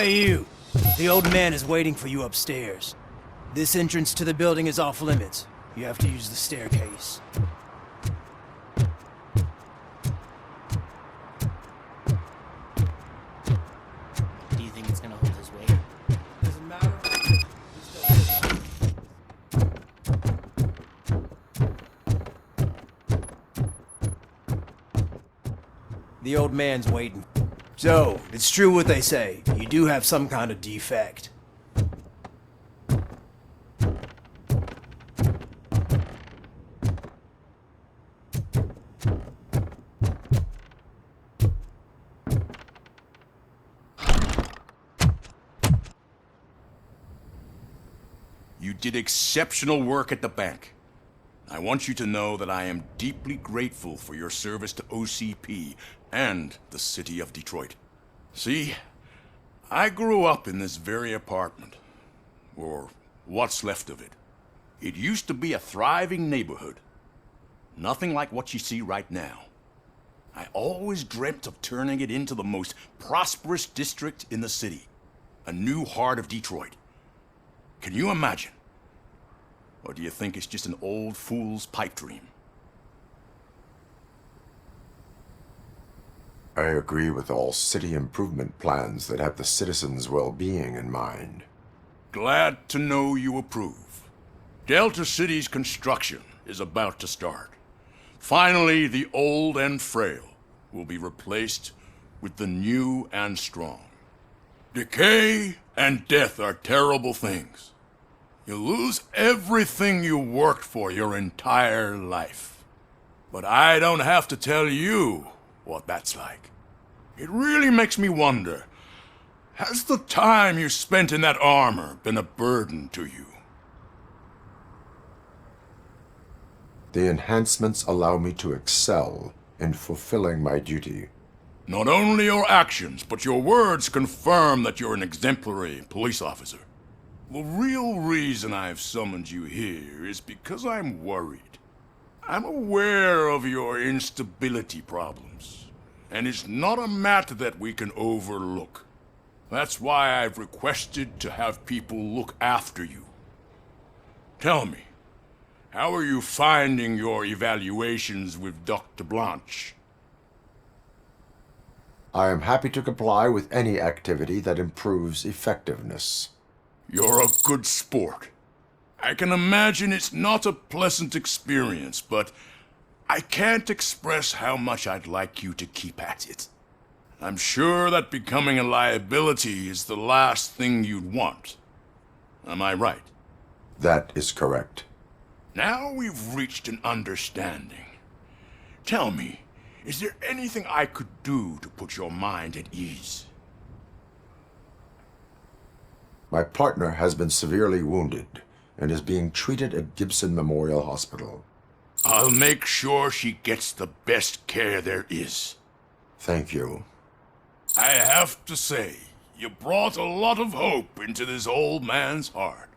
Hey you! The old man is waiting for you upstairs. This entrance to the building is off limits. You have to use the staircase. Do you think it's gonna hold his weight? Doesn't matter. The old man's waiting. So, it's true what they say. You do have some kind of defect. You did exceptional work at the bank. I want you to know that I am deeply grateful for your service to OCP and the city of Detroit. See, I grew up in this very apartment, or what's left of it. It used to be a thriving neighborhood. Nothing like what you see right now. I always dreamt of turning it into the most prosperous district in the city. A new heart of Detroit. Can you imagine? Or do you think it's just an old fool's pipe dream? I agree with all city improvement plans that have the citizens' well-being in mind. Glad to know you approve. Delta City's construction is about to start. Finally, the old and frail will be replaced with the new and strong. Decay and death are terrible things. You lose everything you worked for your entire life. But I don't have to tell you what that's like. It really makes me wonder, has the time you spent in that armor been a burden to you? The enhancements allow me to excel in fulfilling my duty. Not only your actions, but your words confirm that you're an exemplary police officer. The real reason I've summoned you here is because I'm worried. I'm aware of your instability problems, and it's not a matter that we can overlook. That's why I've requested to have people look after you. Tell me, how are you finding your evaluations with Dr. Blanche? I am happy to comply with any activity that improves effectiveness. You're a good sport. I can imagine it's not a pleasant experience, but I can't express how much I'd like you to keep at it. I'm sure that becoming a liability is the last thing you'd want. Am I right? That is correct. Now we've reached an understanding. Tell me, is there anything I could do to put your mind at ease? My partner has been severely wounded and is being treated at Gibson Memorial Hospital. I'll make sure she gets the best care there is. Thank you. I have to say, you brought a lot of hope into this old man's heart.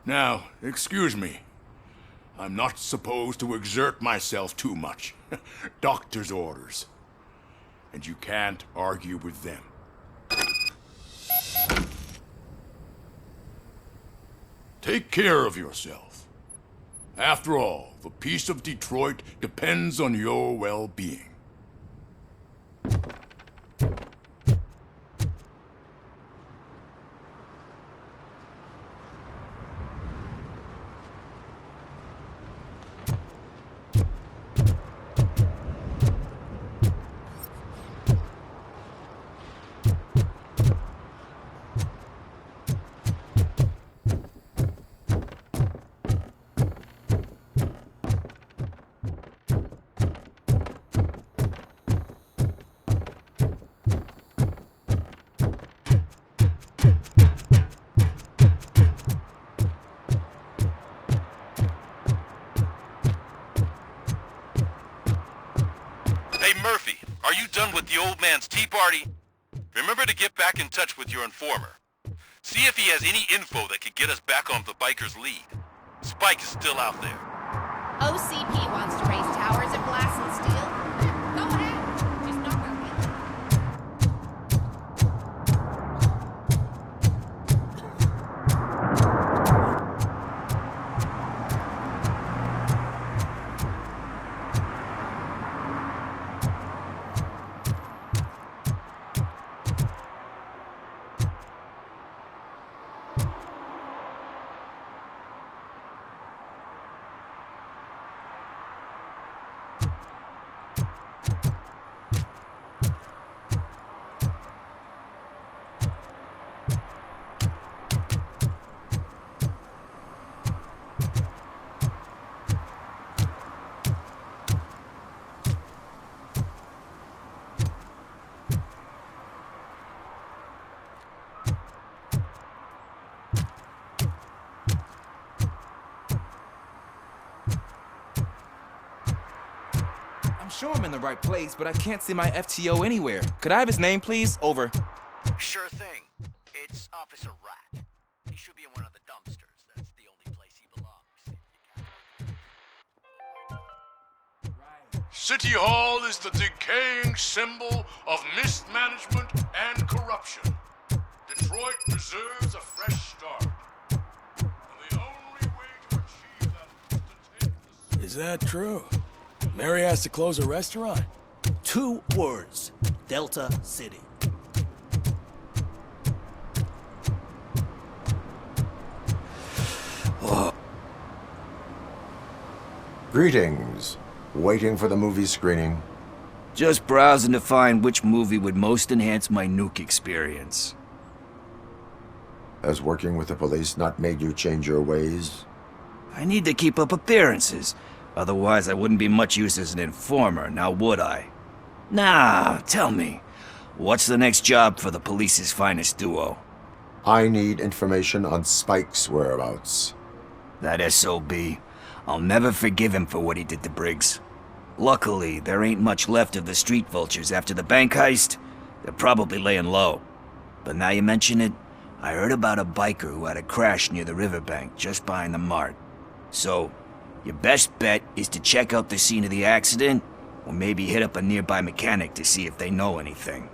Now, excuse me. I'm not supposed to exert myself too much. Doctor's orders. And you can't argue with them. Take care of yourself. After all, the peace of Detroit depends on your well-being. Murphy, are you done with the old man's tea party? Remember to get back in touch with your informer. See if he has any info that could get us back on the biker's lead. Spike is still out there. OCP wants to raise towers of glass and steel. Go ahead. Just not where we live. sure I'm in the right place, but I can't see my FTO anywhere. Could I have his name, please? Over. Sure thing. It's Officer Rat. He should be in one of the dumpsters. That's the only place he belongs. City Hall is the decaying symbol of mismanagement and corruption. Detroit deserves a fresh start. And the only way to achieve that is to take the... Is that true? Mary has to close a restaurant? 2 words. Delta City. Greetings. Waiting for the movie screening. Just browsing to find which movie would most enhance my nuke experience. Has working with the police not made you change your ways? I need to keep up appearances. Otherwise, I wouldn't be much use as an informer, now would I? Nah, tell me. What's the next job for the police's finest duo? I need information on Spike's whereabouts. That SOB. I'll never forgive him for what he did to Briggs. Luckily, there ain't much left of the street vultures after the bank heist. They're probably laying low. But now you mention it, I heard about a biker who had a crash near the riverbank just behind the mart. So, your best bet is to check out the scene of the accident, or maybe hit up a nearby mechanic to see if they know anything.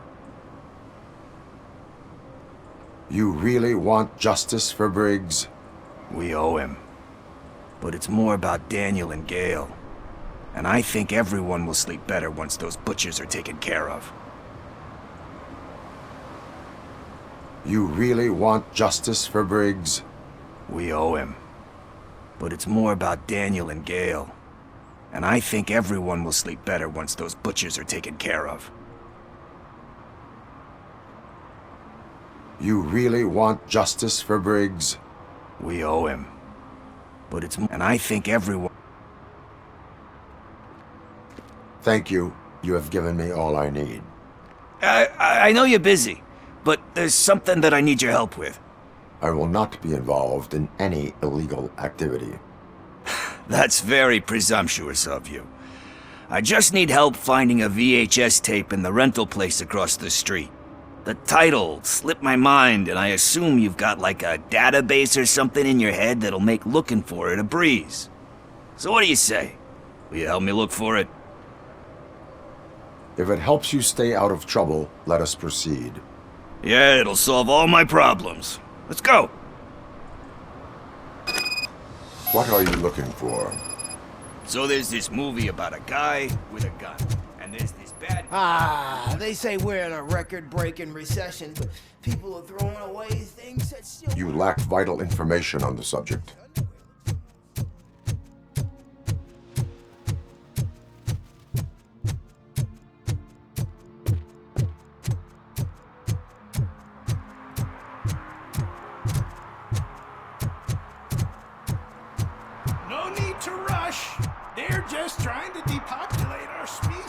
You really want justice for Briggs? We owe him. But it's more about Daniel and Gale. And I think everyone will sleep better once those butchers are taken care of. You really want justice for Briggs? We owe him. But it's more about Daniel and Gale. And I think everyone will sleep better once those butchers are taken care of. You really want justice for Briggs? We owe him. But it's... And I think everyone... Thank you. You have given me all I need. I know you're busy, but there's something that I need your help with. I will not be involved in any illegal activity. That's very presumptuous of you. I just need help finding a VHS tape in the rental place across the street. The title slipped my mind, and I assume you've got like a database or something in your head that'll make looking for it a breeze. So what do you say? Will you help me look for it? If it helps you stay out of trouble, let us proceed. Yeah, it'll solve all my problems. Let's go! What are you looking for? So there's this movie about a guy with a gun, and there's this bad... They say we're in a record-breaking recession, but people are throwing away things that still... You lack vital information on the subject. No need to rush. They're just trying to depopulate our species.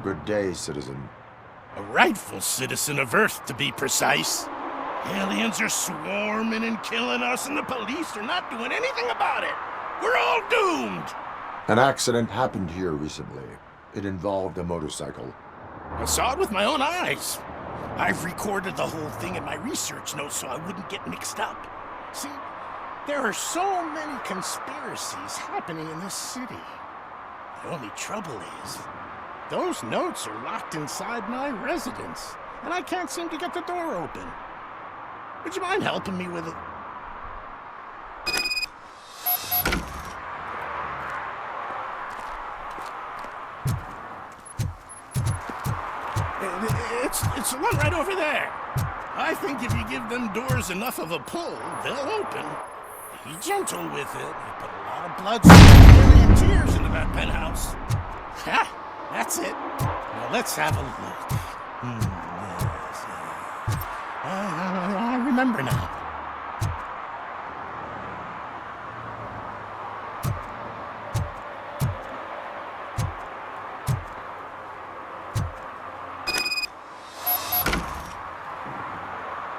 Good day, citizen. A rightful citizen of Earth, to be precise. Aliens are swarming and killing us, and the police are not doing anything about it. We're all doomed! An accident happened here recently. It involved a motorcycle. I saw it with my own eyes. I've recorded the whole thing in my research notes so I wouldn't get mixed up. See, there are so many conspiracies happening in this city. The only trouble is, Those notes are locked inside my residence, and I can't seem to get the door open. Would you mind helping me with it? It's the one right over there. I think if you give them doors enough of a pull, they'll open. Be gentle with it. I put a lot of blood, sweat, and tears into that penthouse. Ha! That's it. Now let's have a look. Yes. I remember now.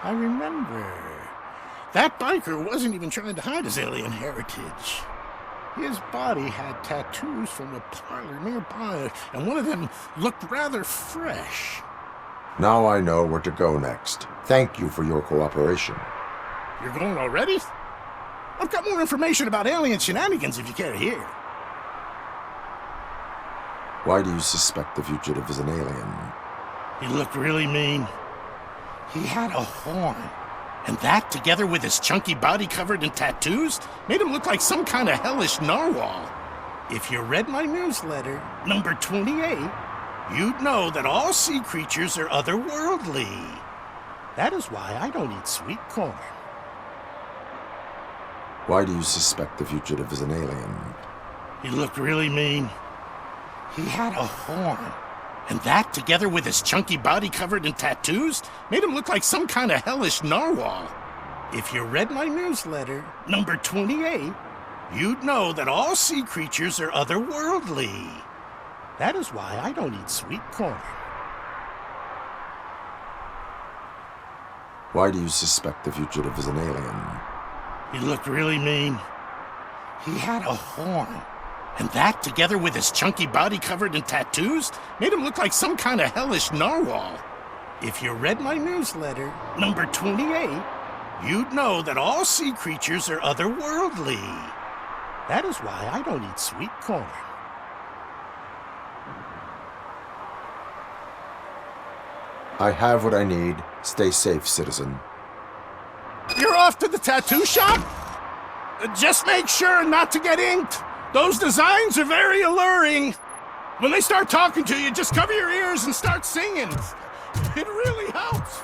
I remember. That biker wasn't even trying to hide his alien heritage. His body had tattoos from a parlor nearby, and one of them looked rather fresh. Now I know where to go next. Thank you for your cooperation. You're going already? I've got more information about alien shenanigans if you care to hear. Why do you suspect the fugitive is an alien? He looked really mean. He had a horn. And that, together with his chunky body covered in tattoos, made him look like some kind of hellish narwhal. If you read my newsletter, number 28, you'd know that all sea creatures are otherworldly. That is why I don't eat sweet corn. Why do you suspect the fugitive is an alien? He looked really mean. He had a horn. And that, together with his chunky body covered in tattoos, made him look like some kind of hellish narwhal. If you read my newsletter, number 28, you'd know that all sea creatures are otherworldly. That is why I don't eat sweet corn. Why do you suspect the fugitive is an alien? He looked really mean. He had a horn. And that, together with his chunky body covered in tattoos, made him look like some kind of hellish narwhal. If you read my newsletter, number 28, you'd know that all sea creatures are otherworldly. That is why I don't eat sweet corn. I have what I need. Stay safe, citizen. You're off to the tattoo shop? Just make sure not to get inked. Those designs are very alluring. When they start talking to you, just cover your ears and start singing. It really helps.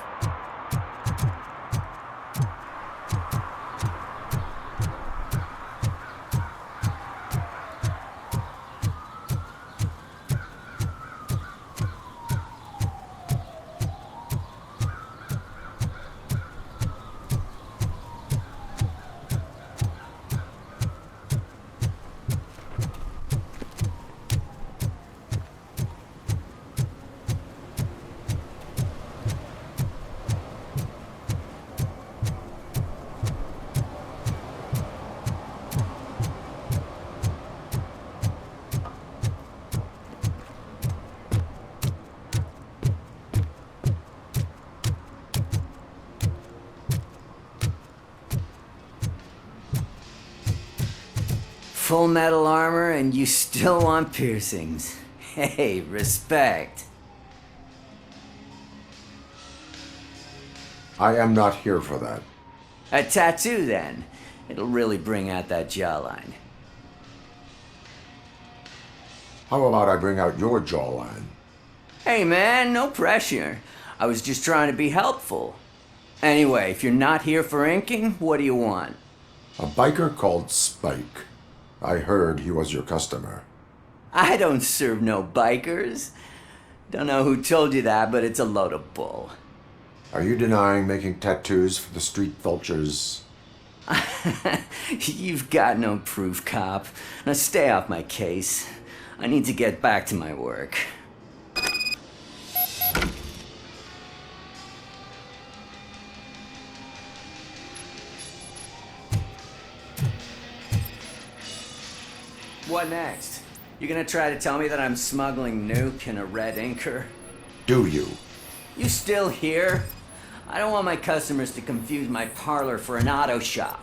Full metal armor and you still want piercings. Hey, respect. I am not here for that. A tattoo then. It'll really bring out that jawline. How about I bring out your jawline? Hey man, no pressure. I was just trying to be helpful. Anyway, if you're not here for inking, what do you want? A biker called Spike. I heard he was your customer. I don't serve no bikers. Don't know who told you that, but it's a load of bull. Are you denying making tattoos for the street vultures? You've got no proof, cop. Now stay off my case. I need to get back to my work. What next? You gonna try to tell me that I'm smuggling nuke in a red inker? Do you? You still here? I don't want my customers to confuse my parlor for an auto shop.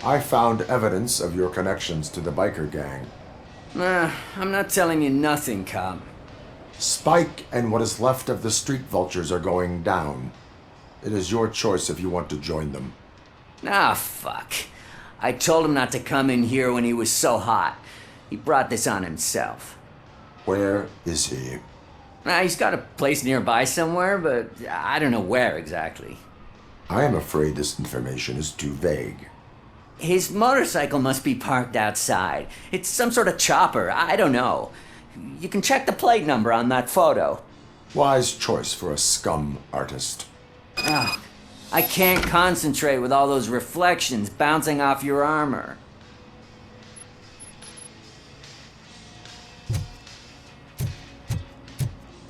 I found evidence of your connections to the biker gang. I'm not telling you nothing, cop. Spike and what is left of the street vultures are going down. It is your choice if you want to join them. Ah, fuck. I told him not to come in here when he was so hot. He brought this on himself. Where is he? He's got a place nearby somewhere, but I don't know where exactly. I am afraid this information is too vague. His motorcycle must be parked outside. It's some sort of chopper. I don't know. You can check the plate number on that photo. Wise choice for a scum artist. Oh, I can't concentrate with all those reflections bouncing off your armor.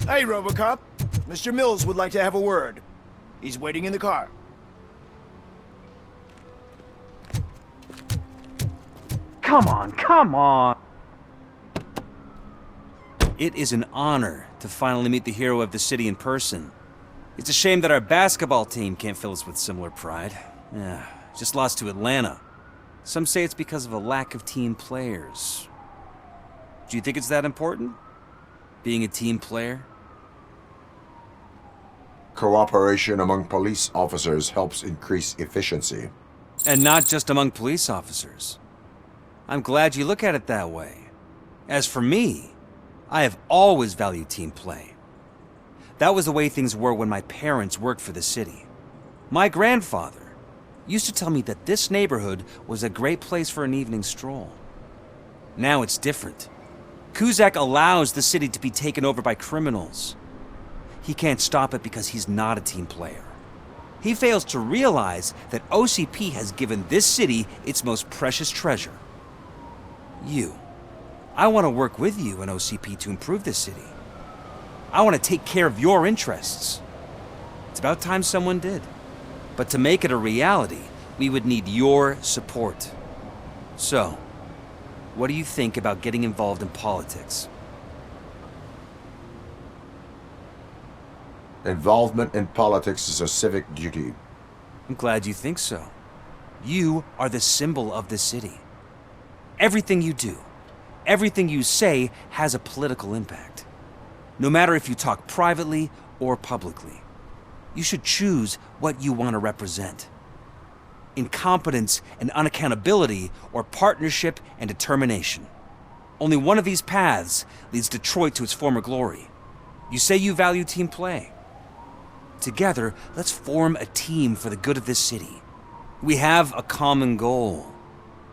Hey, Robocop. Mr. Mills would like to have a word. He's waiting in the car. Come on, come on! It is an honor to finally meet the hero of the city in person. It's a shame that our basketball team can't fill us with similar pride. Yeah, just lost to Atlanta. Some say it's because of a lack of team players. Do you think it's that important? Being a team player? Cooperation among police officers helps increase efficiency. And not just among police officers. I'm glad you look at it that way. As for me, I have always valued team play. That was the way things were when my parents worked for the city. My grandfather used to tell me that this neighborhood was a great place for an evening stroll. Now it's different. Cusack allows the city to be taken over by criminals. He can't stop it because he's not a team player. He fails to realize that OCP has given this city its most precious treasure. You. I want to work with you and OCP to improve this city. I want to take care of your interests. It's about time someone did. But to make it a reality, we would need your support. So, what do you think about getting involved in politics? Involvement in politics is a civic duty. I'm glad you think so. You are the symbol of the city. Everything you do, everything you say has a political impact. No matter if you talk privately or publicly. You should choose what you want to represent. Incompetence and unaccountability, or partnership and determination. Only one of these paths leads Detroit to its former glory. You say you value team play. Together, let's form a team for the good of this city. We have a common goal.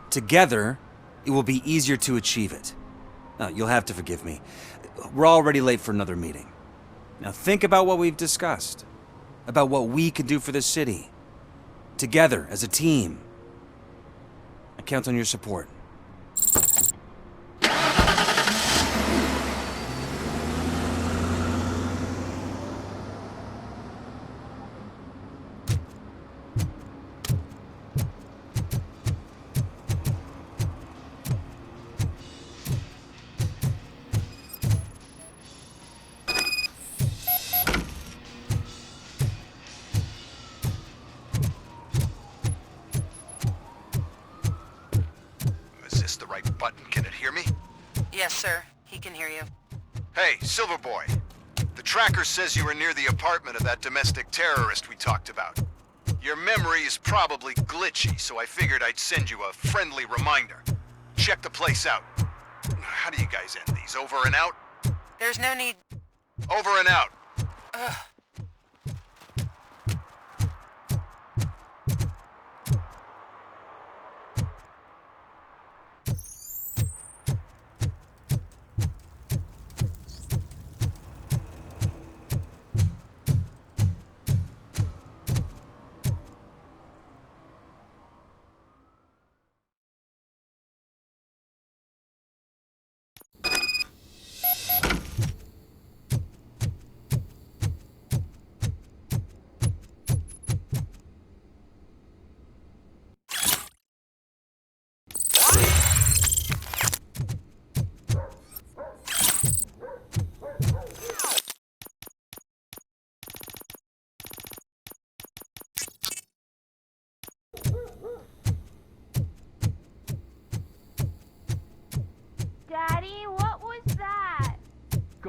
Together, it will be easier to achieve it. Now, you'll have to forgive me. We're already late for another meeting. Now think about what we've discussed. About what we can do for this city. Together, as a team. I count on your support. Yes, sir. He can hear you. Hey, Silverboy. The tracker says you were near the apartment of that domestic terrorist we talked about. Your memory is probably glitchy, so I figured I'd send you a friendly reminder. Check the place out. How do you guys end these? Over and out? There's no need. Over and out. Ugh.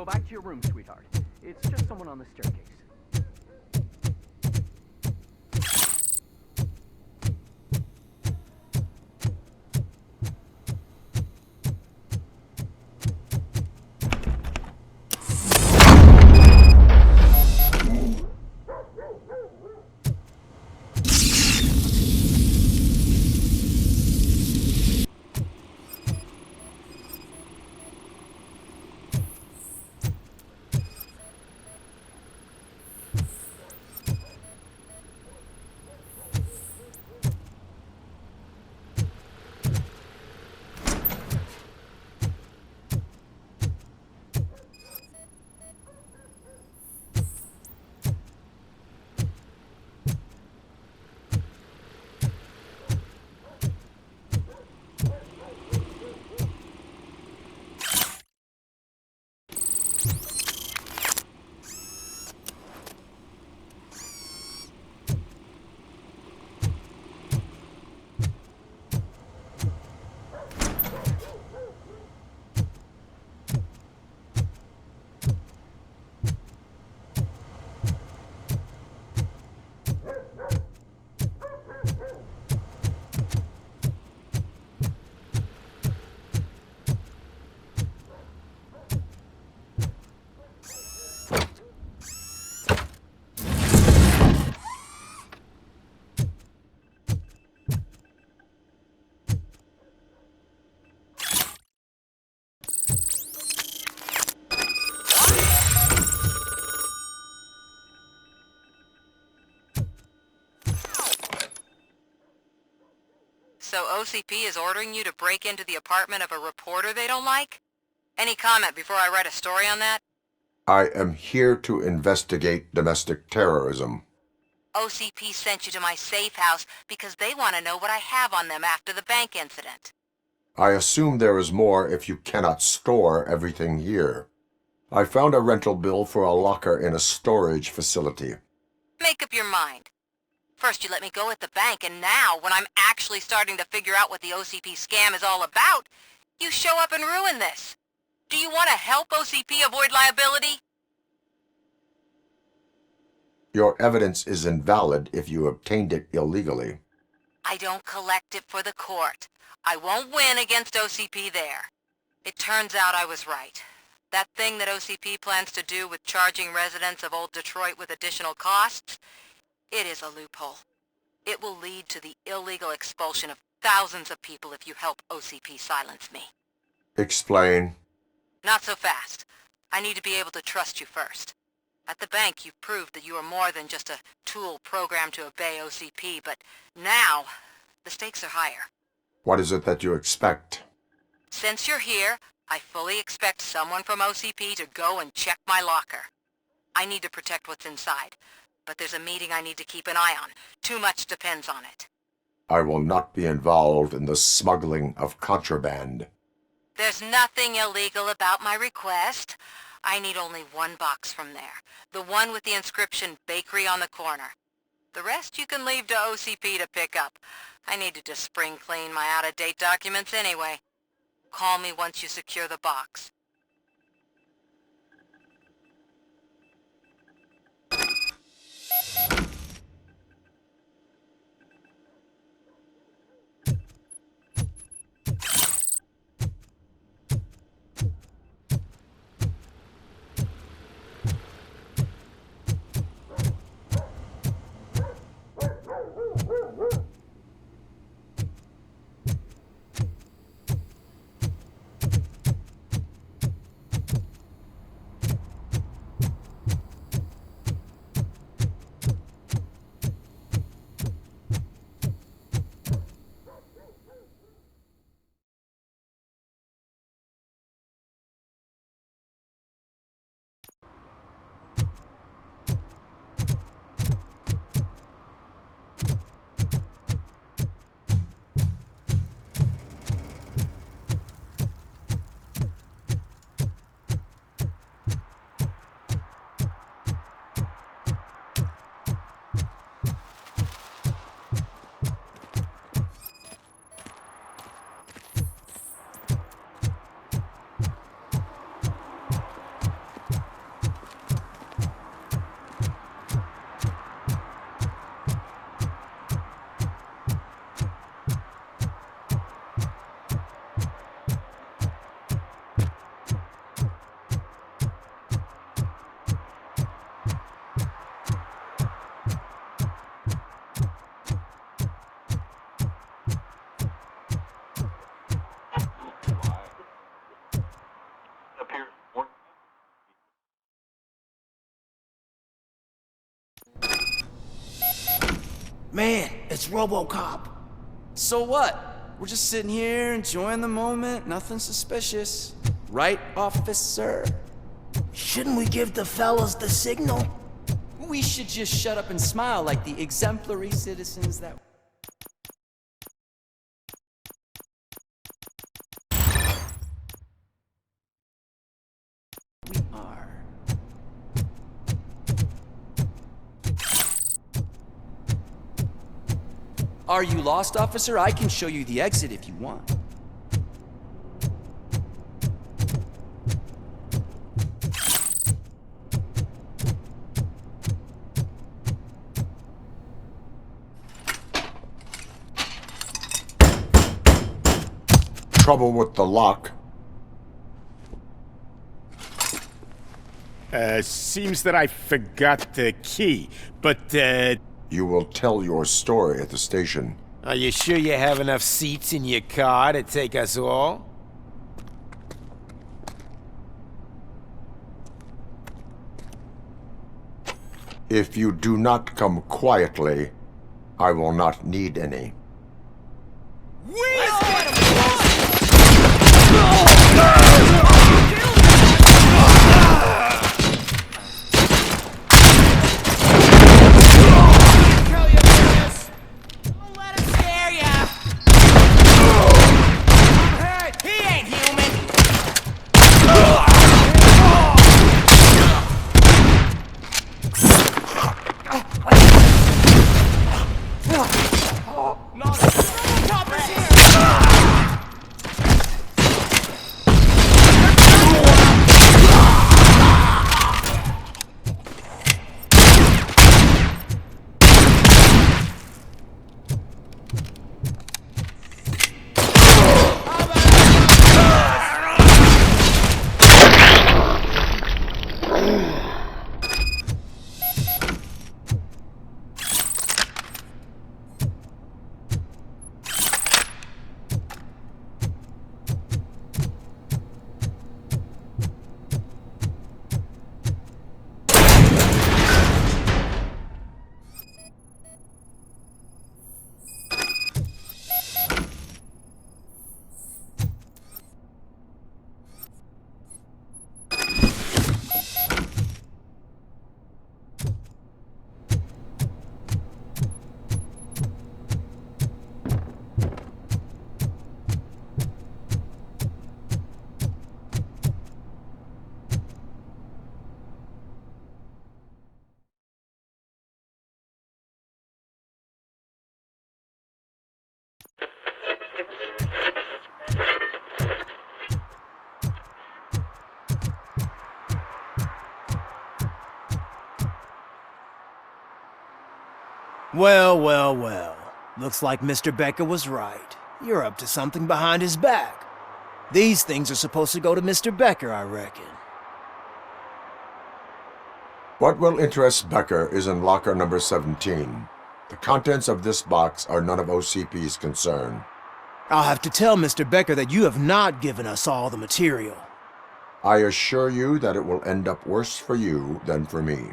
back to your room, sweetheart. It's just someone on the staircase. So OCP is ordering you to break into the apartment of a reporter they don't like? Any comment before I write a story on that? I am here to investigate domestic terrorism. OCP sent you to my safe house because they want to know what I have on them after the bank incident. I assume there is more if you cannot store everything here. I found a rental bill for a locker in a storage facility. Make up your mind. First you let me go at the bank, and now, when I'm actually starting to figure out what the OCP scam is all about, you show up and ruin this. Do you want to help OCP avoid liability? Your evidence is invalid if you obtained it illegally. I don't collect it for the court. I won't win against OCP there. It turns out I was right. That thing that OCP plans to do with charging residents of Old Detroit with additional costs, it is a loophole. It will lead to the illegal expulsion of thousands of people if you help OCP silence me. Explain. Not so fast. I need to be able to trust you first. At the bank, you've proved that you are more than just a tool programmed to obey OCP, but now, the stakes are higher. What is it that you expect? Since you're here, I fully expect someone from OCP to go and check my locker. I need to protect what's inside, but there's a meeting I need to keep an eye on. Too much depends on it. I will not be involved in the smuggling of contraband. There's nothing illegal about my request. I need only one box from there. The one with the inscription Bakery on the corner. The rest you can leave to OCP to pick up. I needed to spring clean my out-of-date documents anyway. Call me once you secure the box. Man, it's Robocop. So what? We're just sitting here enjoying the moment, nothing suspicious. Right, officer? Shouldn't we give the fellas the signal? We should just shut up and smile like the exemplary citizens that... we are. Are you lost, officer? I can show you the exit if you want. Trouble with the lock. Seems that I forgot the key, but, You will tell your story at the station. Are you sure you have enough seats in your car to take us all? If you do not come quietly, I will not need any. Well, well, well. Looks like Mr. Becker was right. You're up to something behind his back. These things are supposed to go to Mr. Becker, I reckon. What will interest Becker is in locker number 17. The contents of this box are none of OCP's concern. I'll have to tell Mr. Becker that you have not given us all the material. I assure you that it will end up worse for you than for me.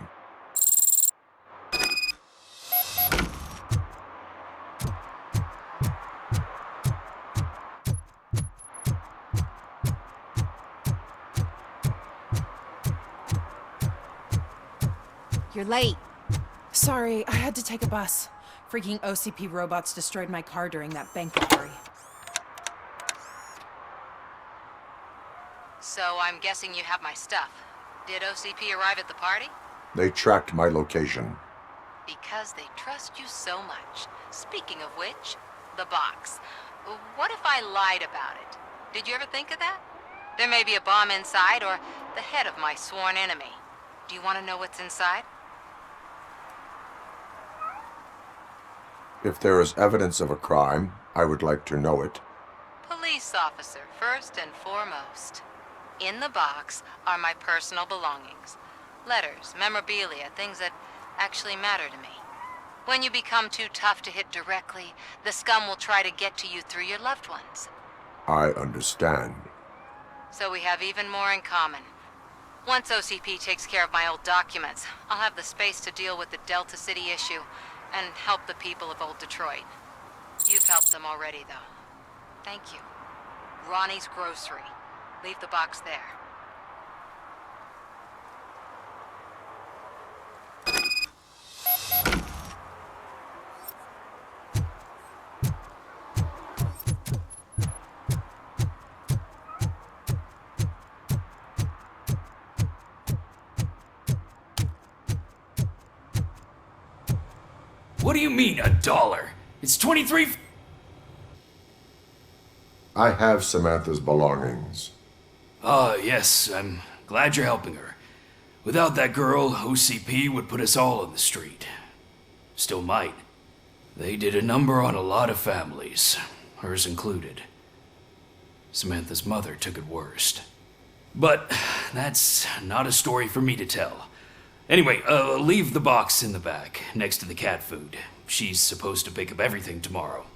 You're late. Sorry, I had to take a bus. Freaking OCP robots destroyed my car during that bank robbery. So I'm guessing you have my stuff. Did OCP arrive at the party? They tracked my location. Because they trust you so much. Speaking of which, the box. What if I lied about it? Did you ever think of that? There may be a bomb inside or the head of my sworn enemy. Do you want to know what's inside? If there is evidence of a crime, I would like to know it. Police officer, first and foremost. In the box are my personal belongings. Letters, memorabilia, things that actually matter to me. When you become too tough to hit directly, the scum will try to get to you through your loved ones. I understand. So we have even more in common. Once OCP takes care of my old documents, I'll have the space to deal with the Delta City issue, and help the people of Old Detroit. You've helped them already, though. Thank you. Ronnie's Grocery. Leave the box there. What do you mean, $1? It's 23. I have Samantha's belongings. Yes, I'm glad you're helping her. Without that girl, OCP would put us all on the street. Still might. They did a number on a lot of families, hers included. Samantha's mother took it worst. But that's not a story for me to tell. Anyway, leave the box in the back, next to the cat food. She's supposed to pick up everything tomorrow.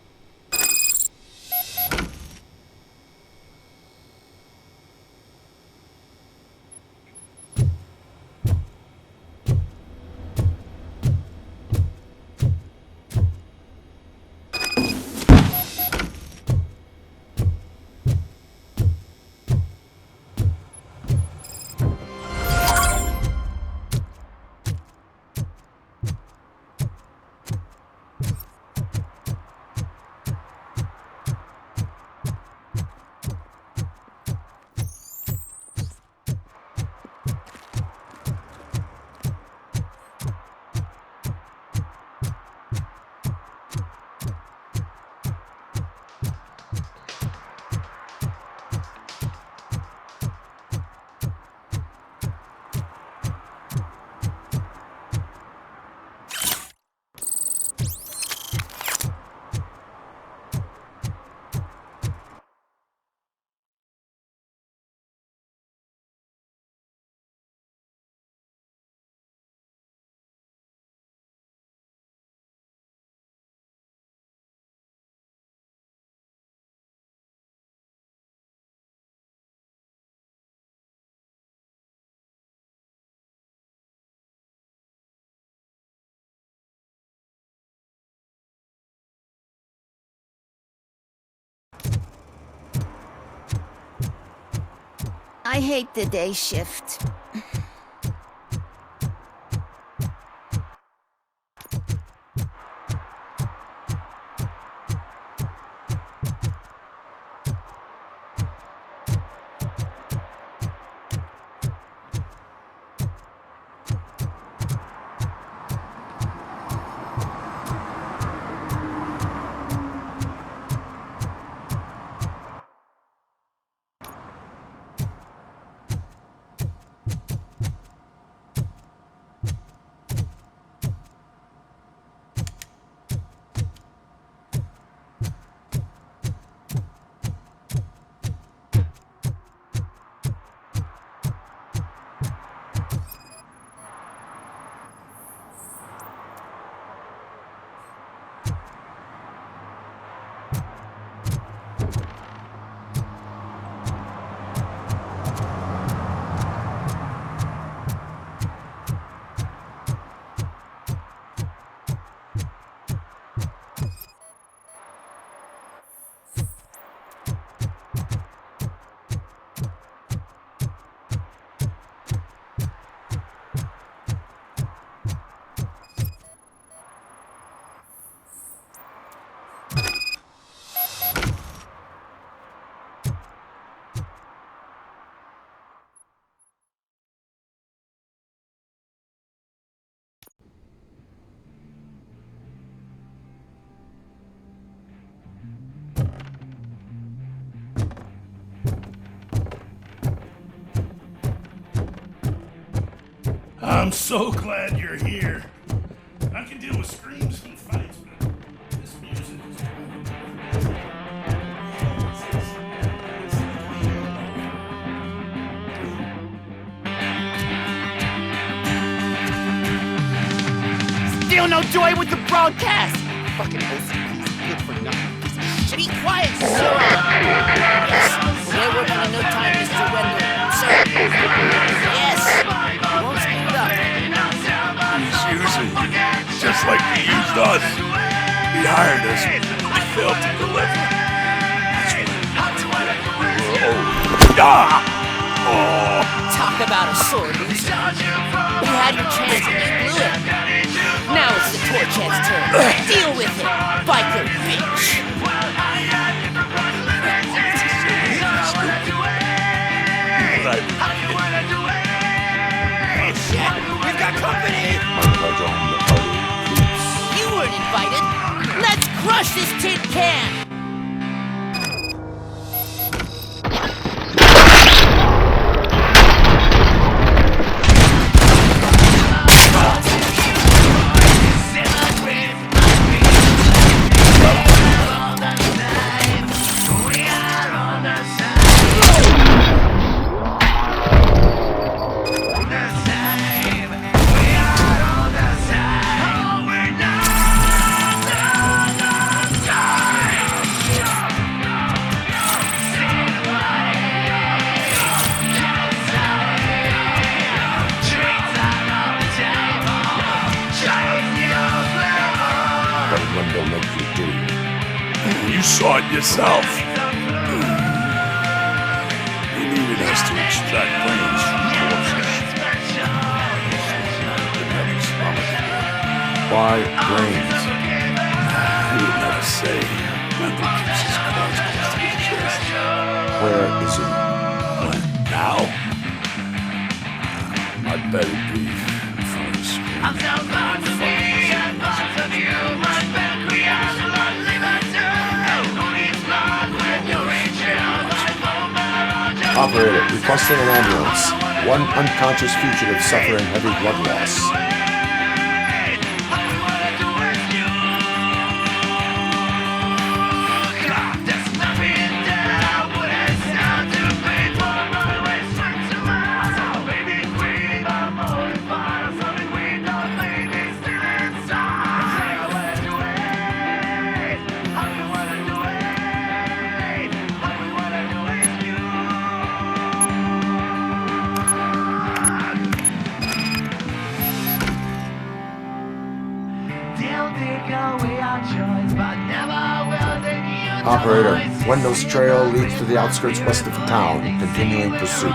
I hate the day shift. I'm so glad you're here. I can deal with screams and fights, but this music is Still no joy with the broadcast! Fucking OCP's good for nothing. Piece of shit. Be quiet, sir! Yes, we're working on no time, Mr. Wendell. Sir. Yes! Won't speed up. He's using you, just like he used us. hired us, we failed to deliver. Talk about a sore loser. You had your chance and you blew it. Now it's the Torchhead's turn. Deal with it, biker bitch. Hey, shit! We've got company! You weren't invited. Let's crush this tin can! You saw it yourself. You needed us to extract brains from corpses. Why brains? He would never say. Mental keeps his cards close to his chest. Where is he? What, now? I'd better be in front of the screen. I'm so glad to be at parts of you, my back, we are the Operator, requesting an ambulance. One unconscious fugitive suffering heavy blood loss. Operator, Wendell's trail leads to the outskirts west of town, continuing pursuit.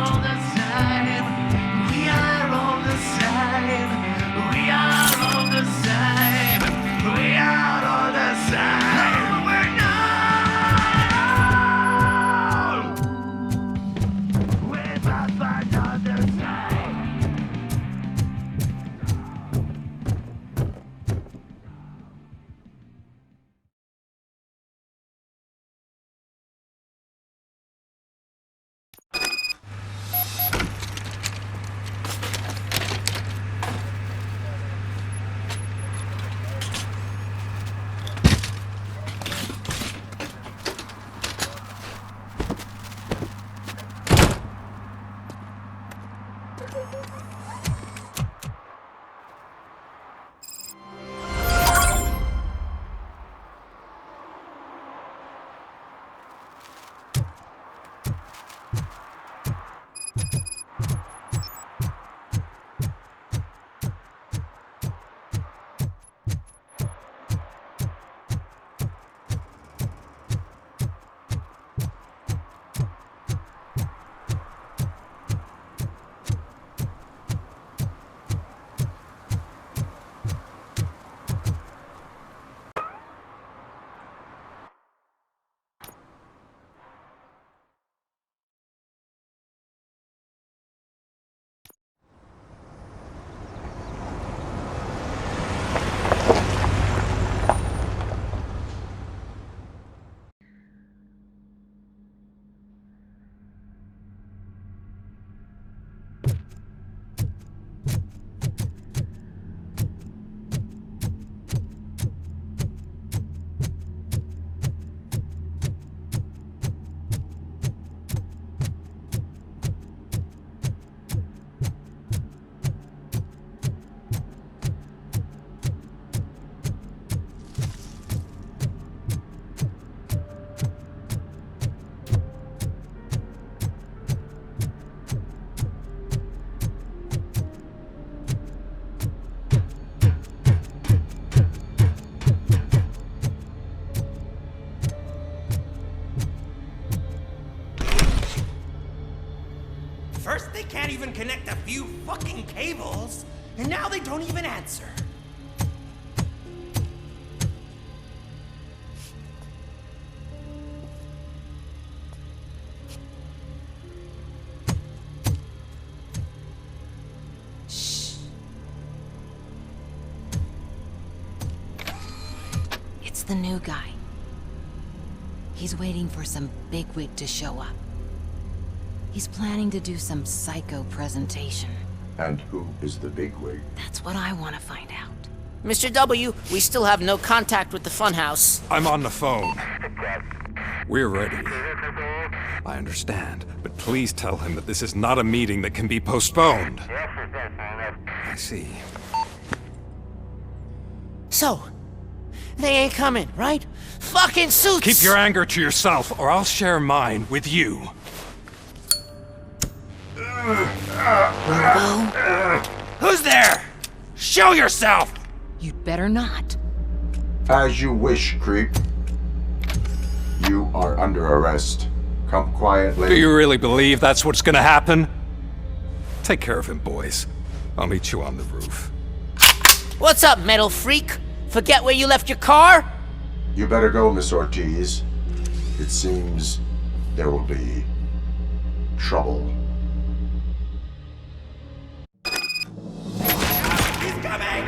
even connect a few fucking cables, and now they don't even answer. It's the new guy. He's waiting for some bigwig to show up. He's planning to do some psycho presentation. And who is the bigwig? That's what I want to find out. Mr. W, we still have no contact with the funhouse. I'm on the phone. We're ready. I understand, but please tell him that this is not a meeting that can be postponed. I see. So, they ain't coming, right? Fucking suits! Keep your anger to yourself, or I'll share mine with you. Who's there? Show yourself! You'd better not. As you wish, creep. You are under arrest. Come quietly. Do you really believe that's what's gonna happen? Take care of him, boys. I'll meet you on the roof. What's up, metal freak? Forget where you left your car? You better go, Miss Ortiz. It seems there will be trouble. He's coming!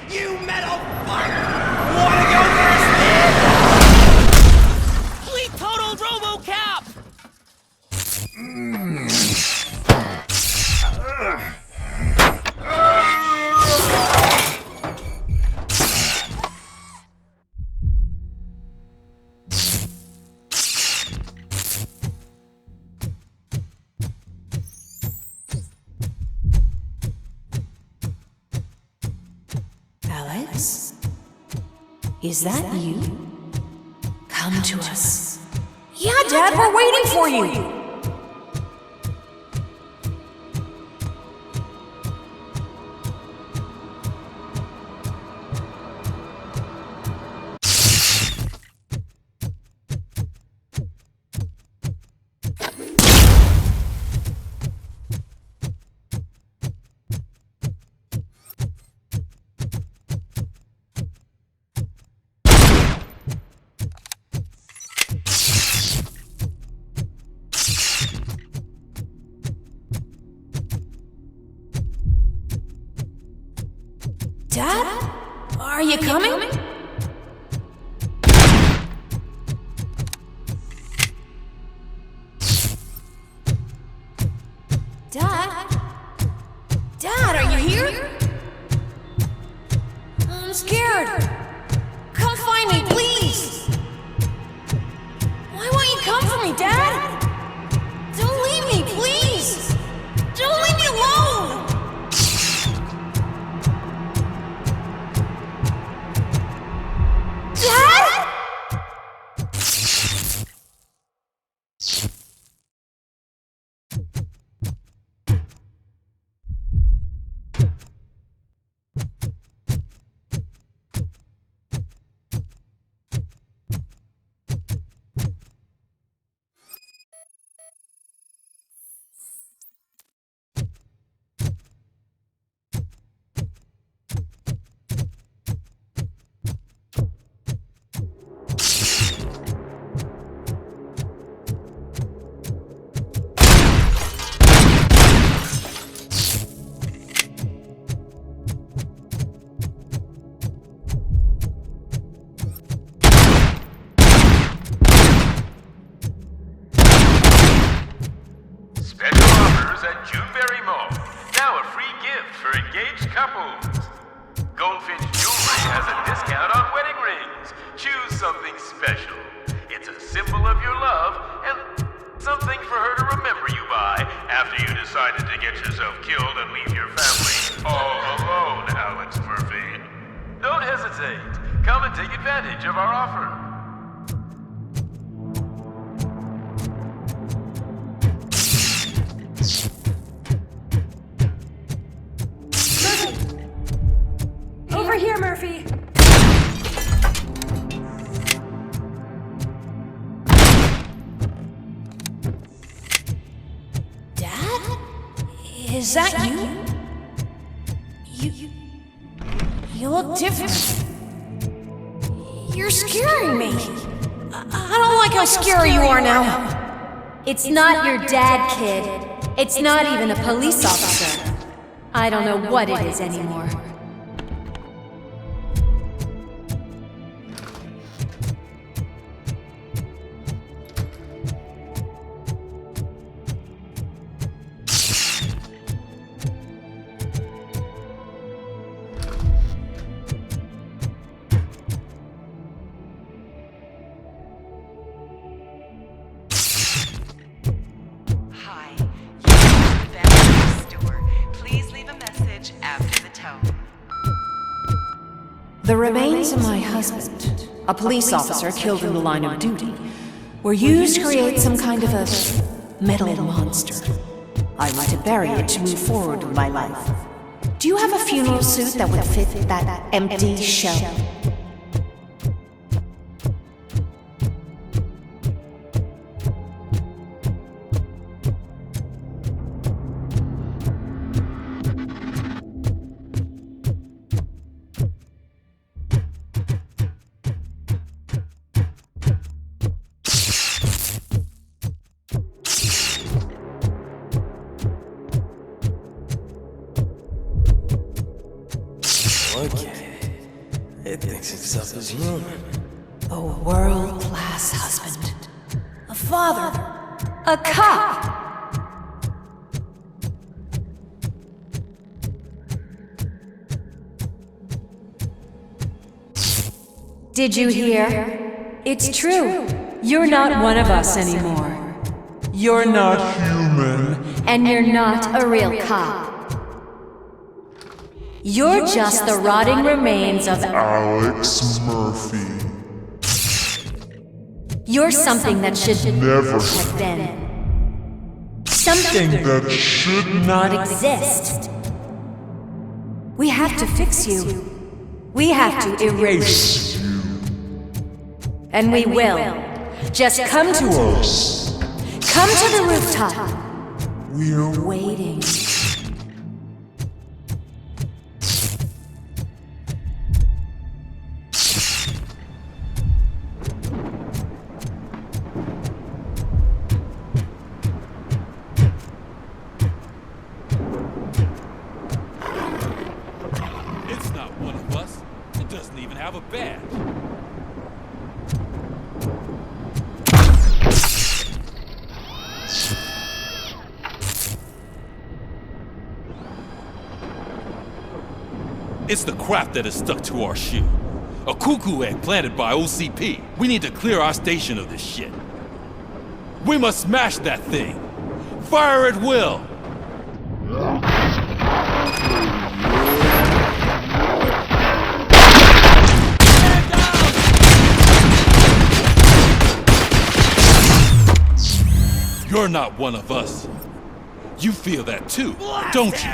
You metal fuck! Wanna go first, man? Fleet total Robocop! Alex? Is that you? Come to us. Yeah, Dad, we're waiting for you! Dad? Are you coming? Dad? Dad, are you here? I'm scared. Come find me, please. Why won't you come for me, Dad? Don't leave me, please. Don't leave me alone. for engaged couples. Goldfinch Jewelry has a discount on wedding rings. Choose something special. It's a symbol of your love and something for her to remember you by after you decided to get yourself killed and leave your family all alone, Alex Murphy. Don't hesitate. Come and take advantage of our offer. Over here, Murphy. Dad? Is that you? You look different. You're scaring me. I don't like how scary you are now. It's not your dad, kid. It's not even a police officer. I don't know what it is anymore. The remains of my husband, a police officer killed in the line of duty, were used to create some kind of a metal monster. I want to bury it to move forward with my life. Do you have a funeral suit that would fit that empty shell? It thinks it's up his room. A world-class husband. A father. A cop. Did you hear? It's true. You're not one of us anymore. You're not human. And you're not a real cop. You're just the rotting remains of Alex Murphy. You're something that should never have been. Something that should not exist. We have to fix you. We have to erase you. And we will. Just come to us. Come to the rooftop. We're waiting. It's not one of us. It doesn't even have a badge. It's the crap that is stuck to our shoe. A cuckoo egg planted by OCP. We need to clear our station of this shit. We must smash that thing. Fire at will. You're not one of us. You feel that too, don't you?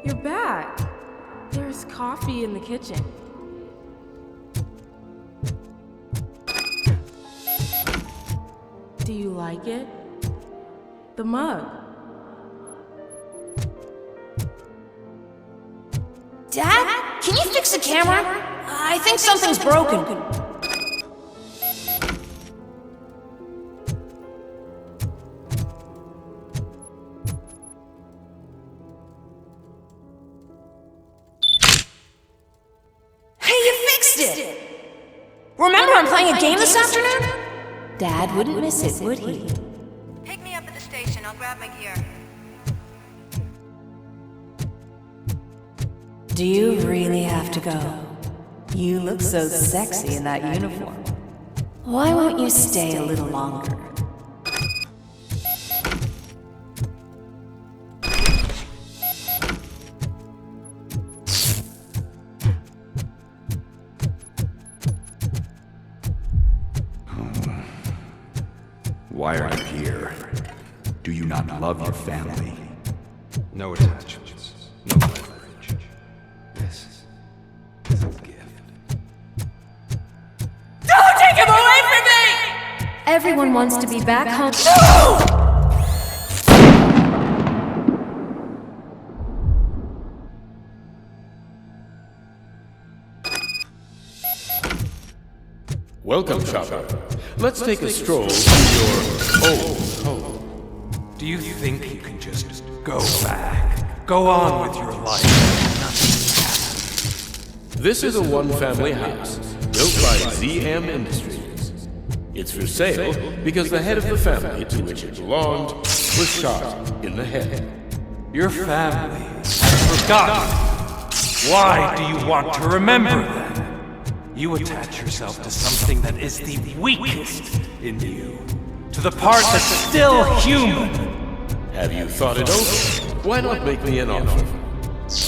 You're back. There's coffee in the kitchen. Do you like it? The mug. Dad? Can you fix the camera? I think something's broken. wasted! Remember I'm playing a game this afternoon? Dad wouldn't miss it, would he? Pick me up at the station. I'll grab my gear. Do you really have to go? You look so sexy in that uniform. Why won't you stay a little longer? Why are you here? Do you not love your family? No attachments. No leverage. This is a gift. Don't take him away from me! Everyone wants to be back home. No! Welcome, Chopper. Let's take a stroll through your old home. Do you think you can just go back? Go on with your life? This is a one-family house built by ZM Industries. It's for sale because the head of the family to which it belonged was shot in the head. Your family has forgotten. Why do you want to remember them? You attach yourself to something that is the weakest in you, to the part that's still human. Have you thought it over? Why not make me an offer?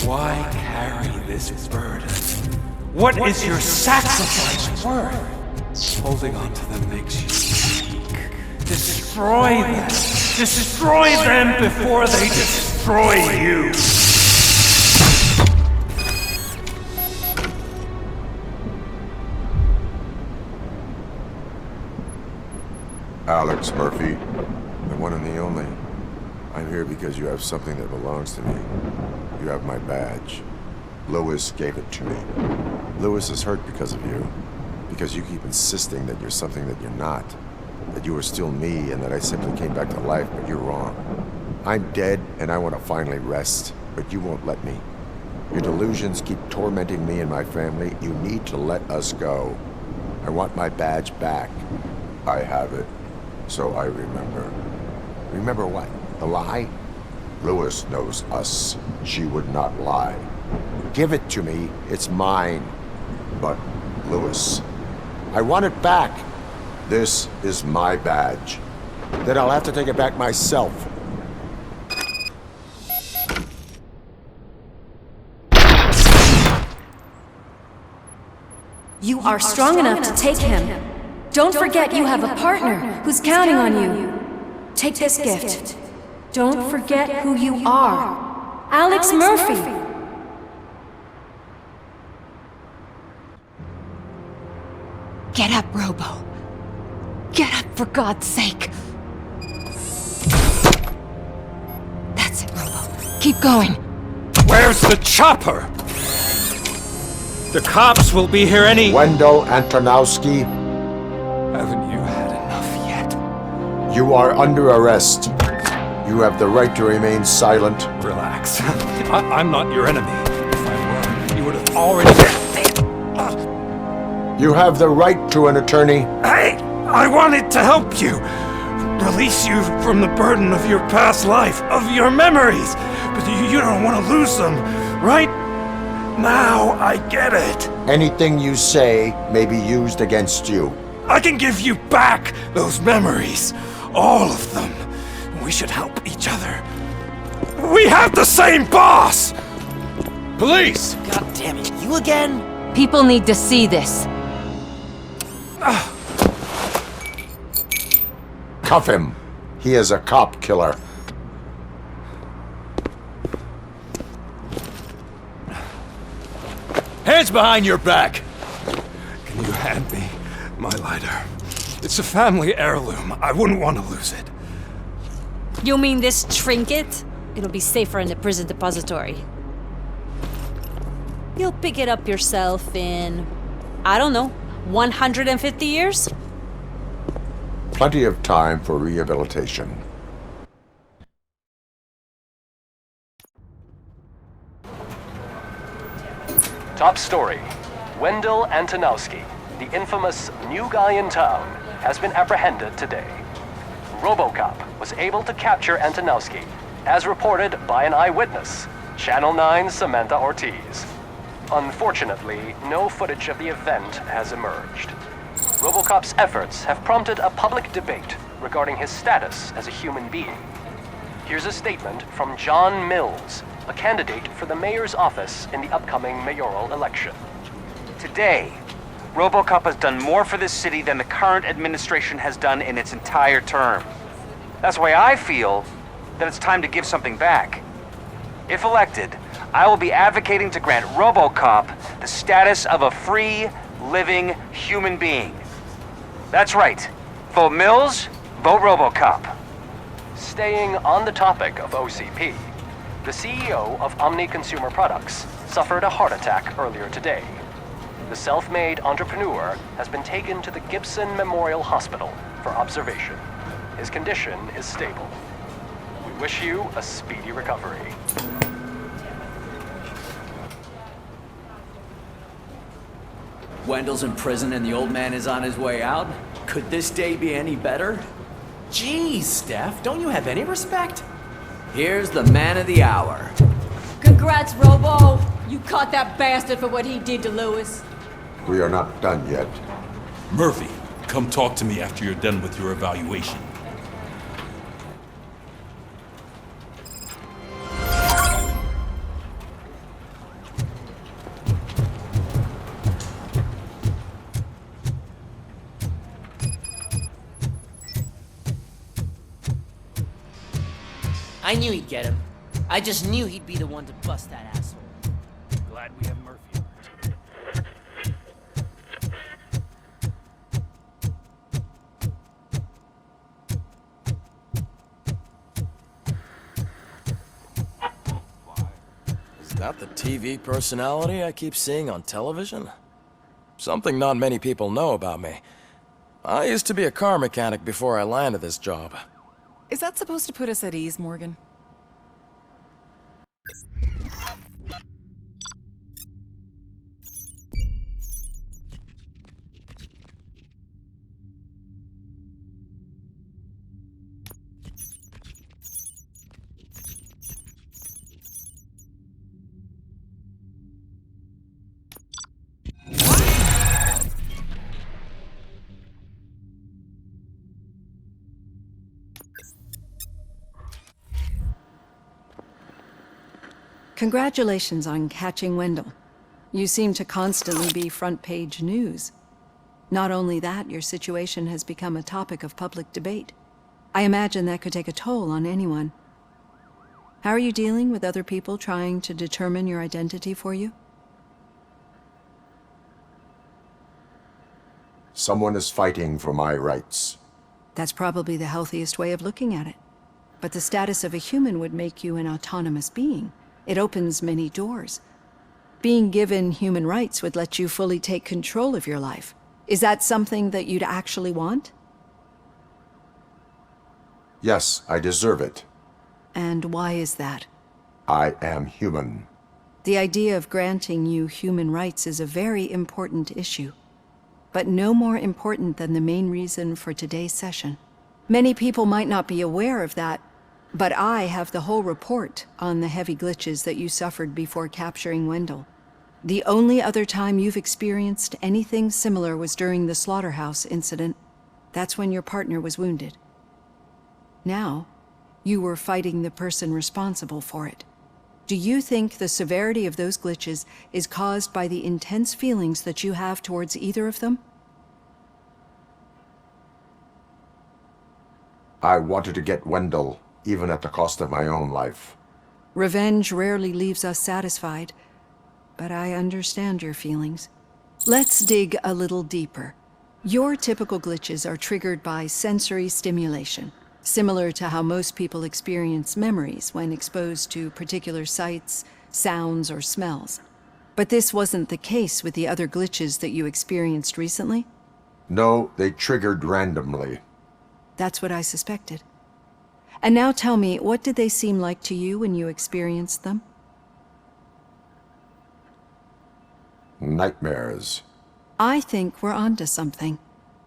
Why carry this burden? What is your sacrifice worth? Holding on to them makes you weak. Destroy them. Destroy them before they destroy you. Alex Murphy, the one and the only. I'm here because you have something that belongs to me. You have my badge. Lewis gave it to me. Lewis is hurt because of you. Because you keep insisting that you're something that you're not. That you are still me and that I simply came back to life, but you're wrong. I'm dead and I want to finally rest, but you won't let me. Your delusions keep tormenting me and my family. You need to let us go. I want my badge back. I have it. So I remember. Remember what? The lie? Lewis knows us. She would not lie. Give it to me. It's mine. But, Lewis, I want it back. This is my badge. Then I'll have to take it back myself. You are strong enough to take him. Don't forget you have a partner who's counting on you. Take this gift. Don't forget who you are. Alex Murphy. Get up, Robo. Get up, for God's sake. That's it, Robo. Keep going. Where's the chopper? The cops will be here any... Wendell Antonowsky. Haven't you had enough yet? You are under arrest. You have the right to remain silent. Relax. I'm not your enemy. If I were, you would have already... You have the right to an attorney. I wanted to help you. Release you from the burden of your past life, of your memories. But you don't want to lose them, right? Now I get it. Anything you say may be used against you. I can give you back those memories. All of them. We should help each other. We have the same boss! Police! God damn it, you again? People need to see this. Cuff him. He is a cop killer. Hands behind your back! Can you hand me my lighter? It's a family heirloom. I wouldn't want to lose it. You mean this trinket? It'll be safer in the prison depository. You'll pick it up yourself in, I don't know, 150 years? Plenty of time for rehabilitation. Top story. Wendell Antonowsky, the infamous new guy in town, has been apprehended today. Robocop was able to capture Antonowsky, as reported by an eyewitness, Channel 9's Samantha Ortiz. Unfortunately, no footage of the event has emerged. Robocop's efforts have prompted a public debate regarding his status as a human being. Here's a statement from John Mills, a candidate for the mayor's office in the upcoming mayoral election. Today, Robocop has done more for this city than the current administration has done in its entire term. That's why I feel that it's time to give something back. If elected, I will be advocating to grant Robocop the status of a free, living human being. That's right. Vote Mills, vote Robocop. Staying on the topic of OCP, the CEO of Omni Consumer Products suffered a heart attack earlier today. The self-made entrepreneur has been taken to the Gibson Memorial Hospital for observation. His condition is stable. We wish you a speedy recovery. Wendell's in prison and the old man is on his way out? Could this day be any better? Jeez, Steph, don't you have any respect? Here's the man of the hour. Congrats, Robo! You caught that bastard for what he did to Lewis. We are not done yet. Murphy, come talk to me after you're done with your evaluation. I knew he'd get him. I just knew he'd be the one to bust that asshole. Glad we have Murphy on Is that the TV personality I keep seeing on television? Something not many people know about me. I used to be a car mechanic before I landed this job. Is that supposed to put us at ease, Morgan? Congratulations on catching Wendell. You seem to constantly be front-page news. Not only that, your situation has become a topic of public debate. I imagine that could take a toll on anyone. How are you dealing with other people trying to determine your identity for you? Someone is fighting for my rights. That's probably the healthiest way of looking at it. But the status of a human would make you an autonomous being. It opens many doors. Being given human rights would let you fully take control of your life. Is that something that you'd actually want? Yes, I deserve it. And why is that? I am human. The idea of granting you human rights is a very important issue, but no more important than the main reason for today's session. Many people might not be aware of that, but I have the whole report on the heavy glitches that you suffered before capturing Wendell. The only other time you've experienced anything similar was during the slaughterhouse incident. That's when your partner was wounded. Now, you were fighting the person responsible for it. Do you think the severity of those glitches is caused by the intense feelings that you have towards either of them? I wanted to get Wendell, even at the cost of my own life. Revenge rarely leaves us satisfied, but I understand your feelings. Let's dig a little deeper. Your typical glitches are triggered by sensory stimulation, similar to how most people experience memories when exposed to particular sights, sounds, or smells. But this wasn't the case with the other glitches that you experienced recently? No, they triggered randomly. That's what I suspected. And now tell me, what did they seem like to you when you experienced them? Nightmares. I think we're onto something.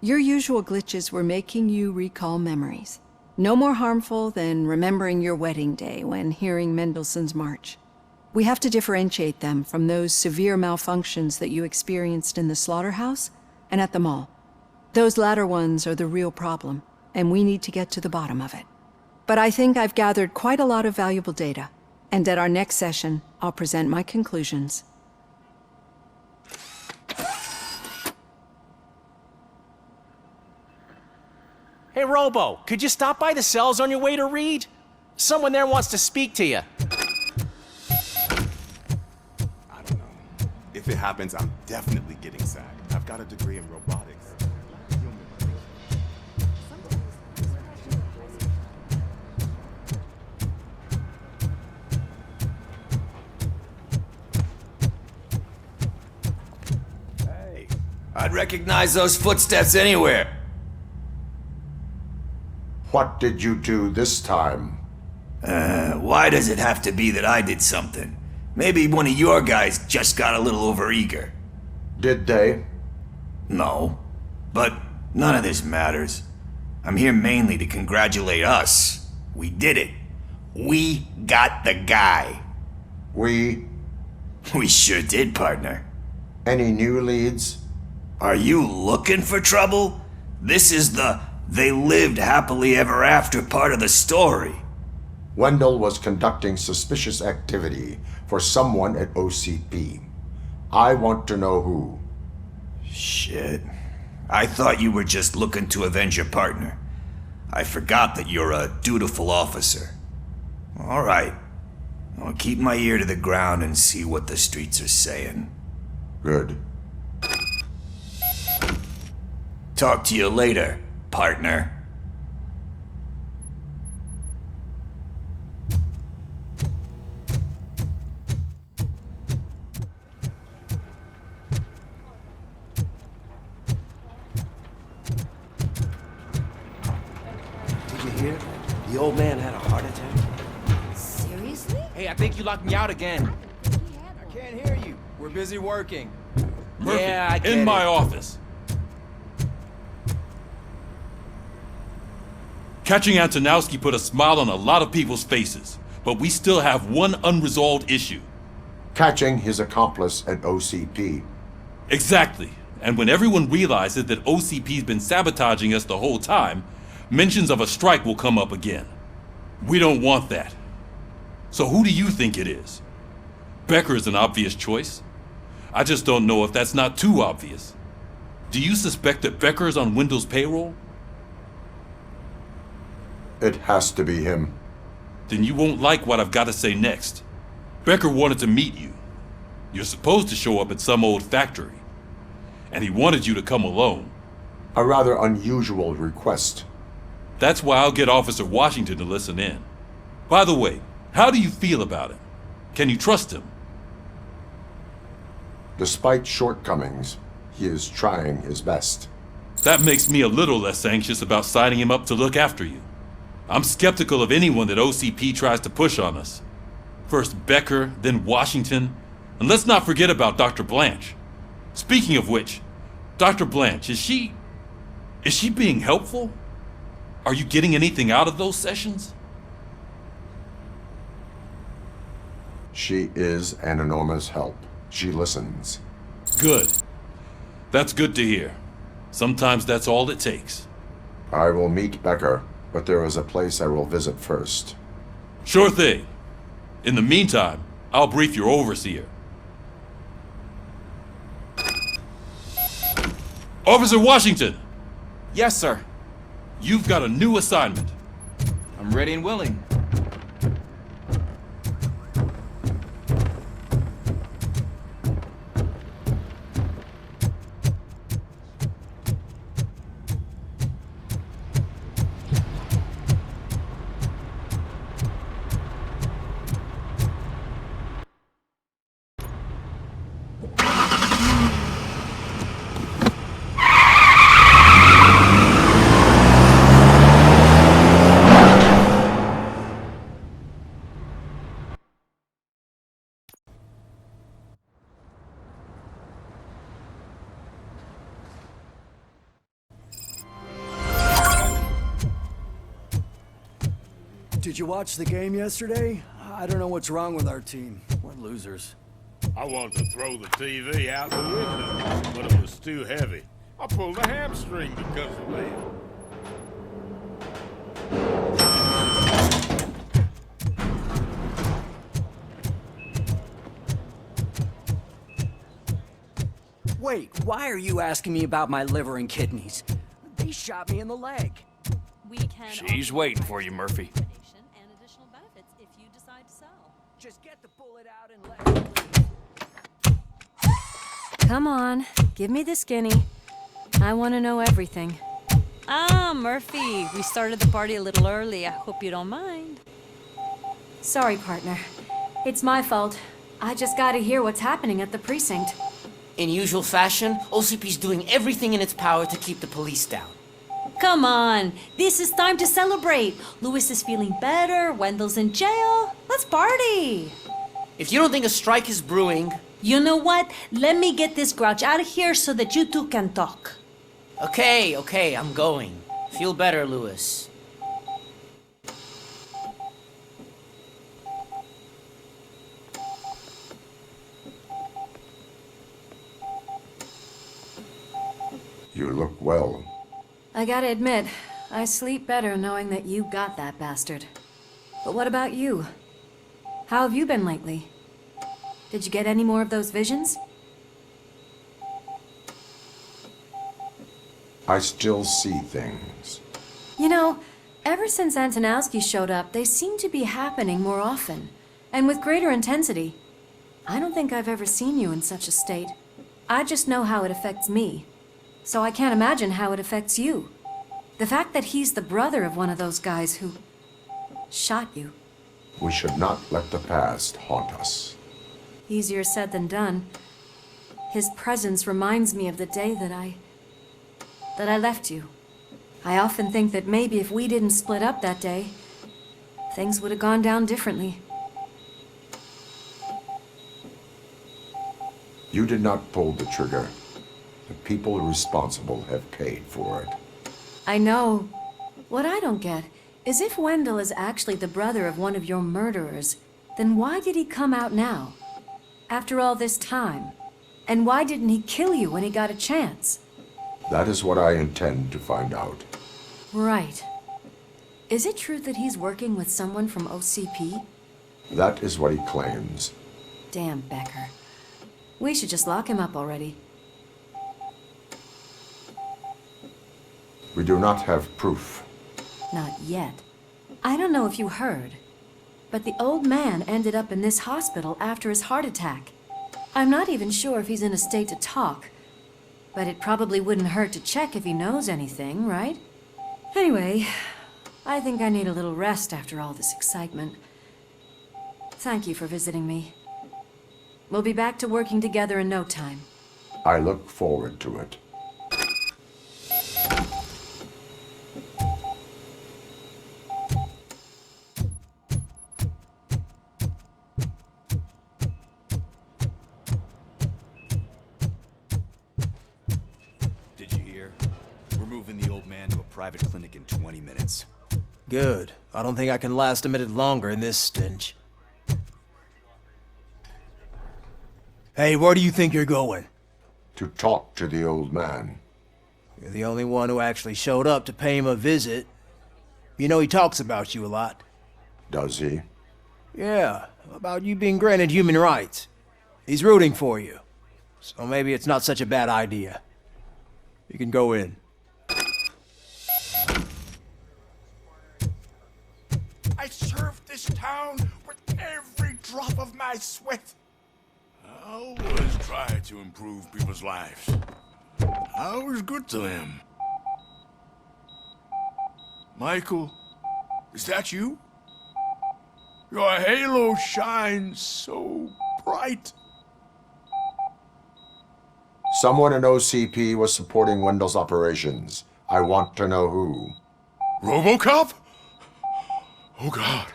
Your usual glitches were making you recall memories. No more harmful than remembering your wedding day when hearing Mendelssohn's March. We have to differentiate them from those severe malfunctions that you experienced in the slaughterhouse and at the mall. Those latter ones are the real problem, and we need to get to the bottom of it. But I think I've gathered quite a lot of valuable data, and at our next session, I'll present my conclusions. Hey, Robo, could you stop by the cells on your way to Reed? Someone there wants to speak to you. I don't know. If it happens, I'm definitely getting sacked. I've got a degree in robotics. Hey, I'd recognize those footsteps anywhere. What did you do this time? Why does it have to be that I did something? Maybe one of your guys just got a little overeager. Did they? No. But none of this matters. I'm here mainly to congratulate us. We did it. We got the guy. We sure did, partner. Any new leads? Are you looking for trouble? This is the "they lived happily ever after" part of the story. Wendell was conducting suspicious activity for someone at OCP. I want to know who. Shit. I thought you were just looking to avenge your partner. I forgot that you're a dutiful officer. All right. I'll keep my ear to the ground and see what the streets are saying. Good. Talk to you later, partner. Did you hear? The old man had a heart attack. Seriously? Hey, I think you locked me out again. I can't hear you. We're busy working. Murphy, Yeah, I get in my it. office. Catching Antonowsky put a smile on a lot of people's faces, but we still have one unresolved issue. Catching his accomplice at OCP. Exactly. And when everyone realizes that OCP's been sabotaging us the whole time, mentions of a strike will come up again. We don't want that. So who do you think it is? Becker is an obvious choice. I just don't know if that's not too obvious. Do you suspect that Becker is on Wendell's payroll? It has to be him. Then you won't like what I've got to say next. Becker wanted to meet you. You're supposed to show up at some old factory. And he wanted you to come alone. A rather unusual request. That's why I'll get Officer Washington to listen in. By the way, how do you feel about him? Can you trust him? Despite shortcomings, he is trying his best. That makes me a little less anxious about signing him up to look after you. I'm skeptical of anyone that OCP tries to push on us. First Becker, then Washington, and let's not forget about Dr. Blanche. Speaking of which, Dr. Blanche, is she being helpful? Are you getting anything out of those sessions? She is an enormous help. She listens. Good. That's good to hear. Sometimes that's all it takes. I will meet Becker, but there is a place I will visit first. Sure thing. In the meantime, I'll brief your overseer. Officer Washington! Yes, sir. You've got a new assignment. I'm ready and willing. Did you watch the game yesterday? I don't know what's wrong with our team. We're losers. I wanted to throw the TV out the window, but it was too heavy. I pulled a hamstring because of that. Wait, why are you asking me about my liver and kidneys? They shot me in the leg. We can. She's waiting for you, Murphy. And additional benefits if you decide to sell. Just get the bullet out and let. Come on, give me the skinny. I want to know everything. Ah, Murphy, we started the party a little early. I hope you don't mind. Sorry, partner. It's my fault. I just gotta hear what's happening at the precinct. In usual fashion, OCP's doing everything in its power to keep the police down. Come on, this is time to celebrate. Louis is feeling better, Wendell's in jail. Let's party. If you don't think a strike is brewing... You know what? Let me get this grouch out of here so that you two can talk. Okay, I'm going. Feel better, Louis. You look well. I gotta admit, I sleep better knowing that you got that bastard. But what about you? How have you been lately? Did you get any more of those visions? I still see things. You know, ever since Antonowsky showed up, they seem to be happening more often, and with greater intensity. I don't think I've ever seen you in such a state. I just know how it affects me, so I can't imagine how it affects you. The fact that he's the brother of one of those guys who shot you. We should not let the past haunt us. Easier said than done. His presence reminds me of the day that I left you. I often think that maybe if we didn't split up that day, things would have gone down differently. You did not pull the trigger. The people responsible have paid for it. I know. What I don't get is if Wendell is actually the brother of one of your murderers, then why did he come out now? After all this time? And why didn't he kill you when he got a chance? That is what I intend to find out. Right. Is it true that he's working with someone from OCP? That is what he claims. Damn Becker. We should just lock him up already. We do not have proof. Not yet. I don't know if you heard, but the old man ended up in this hospital after his heart attack. I'm not even sure if he's in a state to talk, but it probably wouldn't hurt to check if he knows anything, right? Anyway, I think I need a little rest after all this excitement. Thank you for visiting me. We'll be back to working together in no time. I look forward to it. Did you hear? We're moving the old man to a private clinic in 20 minutes. Good. I don't think I can last a minute longer in this stench. Hey, where do you think you're going? To talk to the old man. You're the only one who actually showed up to pay him a visit. You know he talks about you a lot. Does he? Yeah, about you being granted human rights. He's rooting for you. So maybe it's not such a bad idea. You can go in. I served this town with every drop of my sweat. I always try to improve people's lives. I was good to them. Michael, is that you? Your halo shines so bright. Someone in OCP was supporting Wendell's operations. I want to know who. Robocop? Oh God.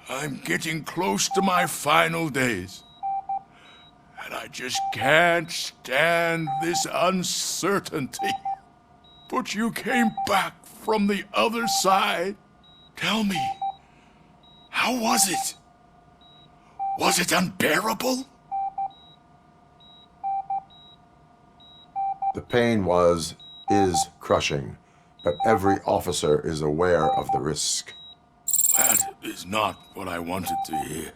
I'm getting close to my final days. And I just can't stand this uncertainty. But you came back from the other side. Tell me, How was it? Was it unbearable? The pain is crushing, but every officer is aware of the risk. That is not what I wanted to hear.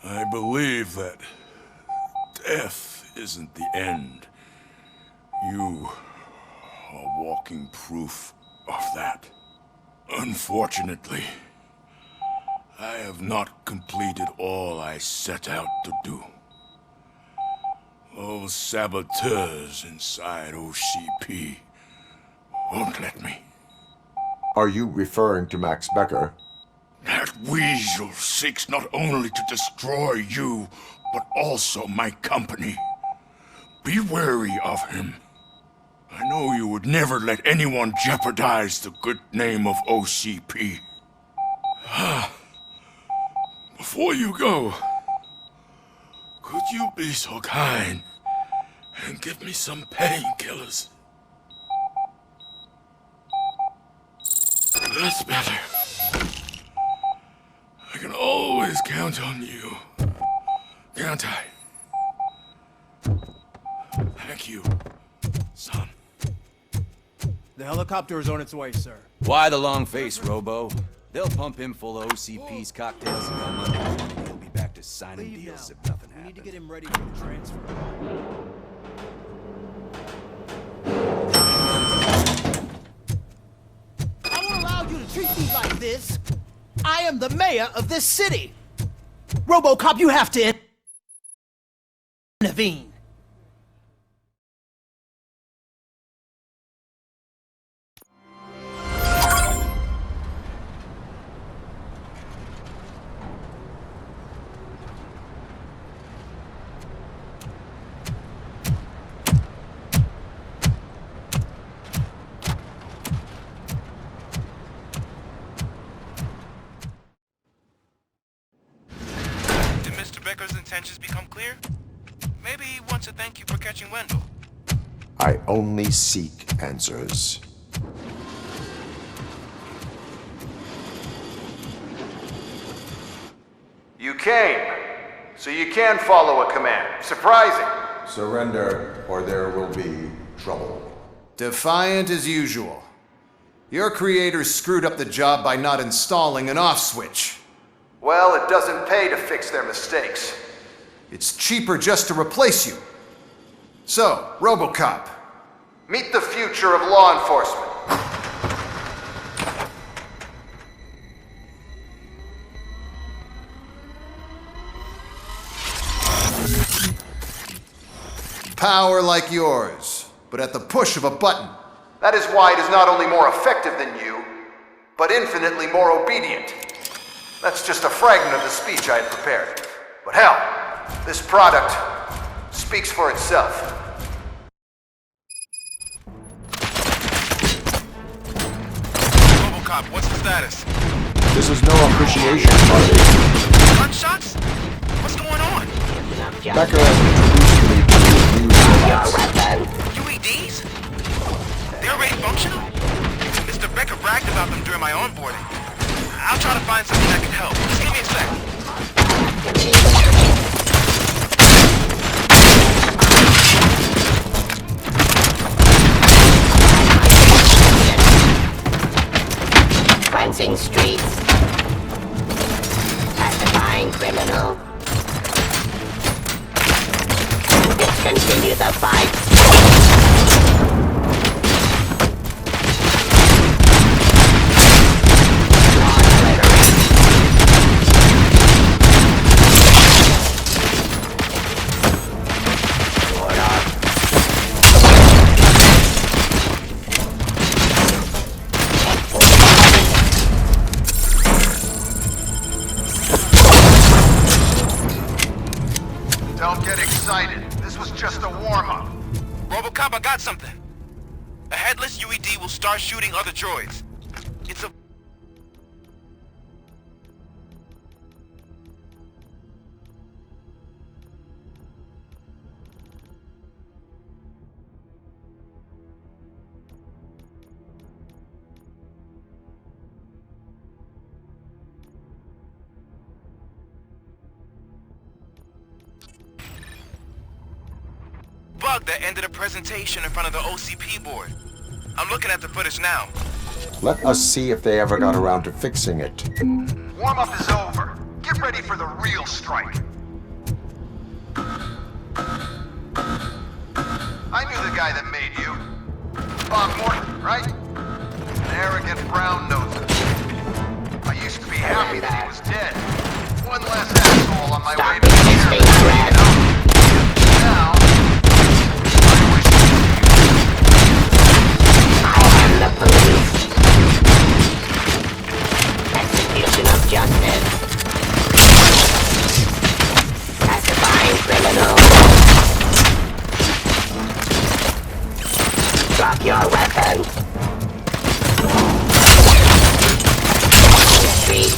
I believe that death isn't the end. You are walking proof of that. Unfortunately, I have not completed all I set out to do. Those saboteurs inside OCP won't let me. Are you referring to Max Becker? That weasel seeks not only to destroy you, but also my company. Be wary of him. I know you would never let anyone jeopardize the good name of OCP. Before you go, could you be so kind and give me some painkillers? That's better. I can always count on you, can't I? Thank you, son. The helicopter is on its way, sir. Why the long face, Robo? They'll pump him full of OCP's cocktails and come Monday morning. He'll be back to signing deals if nothing happens. We need to get him ready for the transfer. I won't allow you to treat me like this. I am the mayor of this city. Robocop, you have to intervene. Becker's intentions become clear? Maybe he wants to thank you for catching Wendell. I only seek answers. You came, so you can follow a command. Surprising. Surrender, or there will be trouble. Defiant as usual. Your creators screwed up the job by not installing an off switch. Well, it doesn't pay to fix their mistakes. It's cheaper just to replace you. So, Robocop, meet the future of law enforcement. Power like yours, but at the push of a button. That is why it is not only more effective than you, but infinitely more obedient. That's just a fragment of the speech I had prepared. But hell, this product speaks for itself. Robocop, what's the status? This is no appreciation party. Gunshots? What's going on? Becker has introduced me to new UEDs? They're already functional? Mr. Becker bragged about them during my onboarding. I'll try to find something that can help. Just give me a sec. Cleansing streets. Pacifying criminal. Let's continue the fight. Don't get excited. This was just a warm-up. Robocop, I got something. A headless UED will start shooting other droids. It's a... bug that ended a presentation in front of the OCP board. I'm looking at the footage now. Let us see if they ever got around to fixing it. Warm-up is over. Get ready for the real strike. I knew the guy that made you. Bob Morton, right? An arrogant brown noser. I used to be happy that he was dead. One less asshole on my way to the chair. Now, I wish I am the police. Execution of justice. Pacifying criminals. Drop your weapon. Street.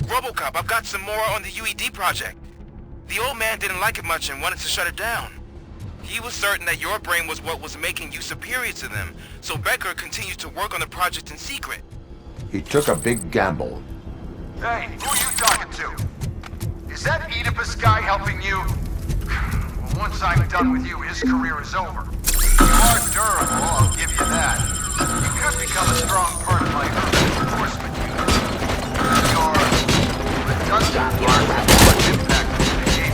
Robocop, I've got some more on the UED project. The old man didn't like it much and wanted to shut it down. He was certain that your brain was what was making you superior to them, so Becker continued to work on the project in secret. He took a big gamble. Hey, who are you talking to? Is that Oedipus guy helping you? Well, once I'm done with you, his career is over. You are durable, I'll give you that. You could become a strong part of my enforcement unit. Your redundant impact on communication.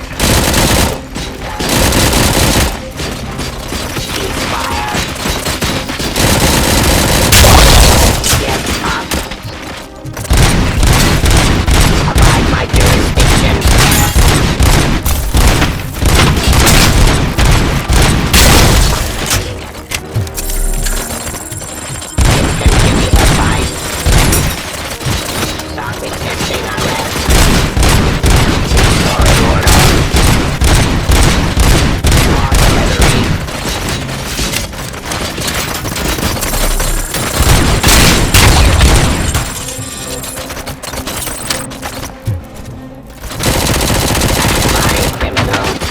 Abide my jurisdiction. Discontinue the fight. Stop resisting arrest. Restoring order. Artillery. Satisfying criminals.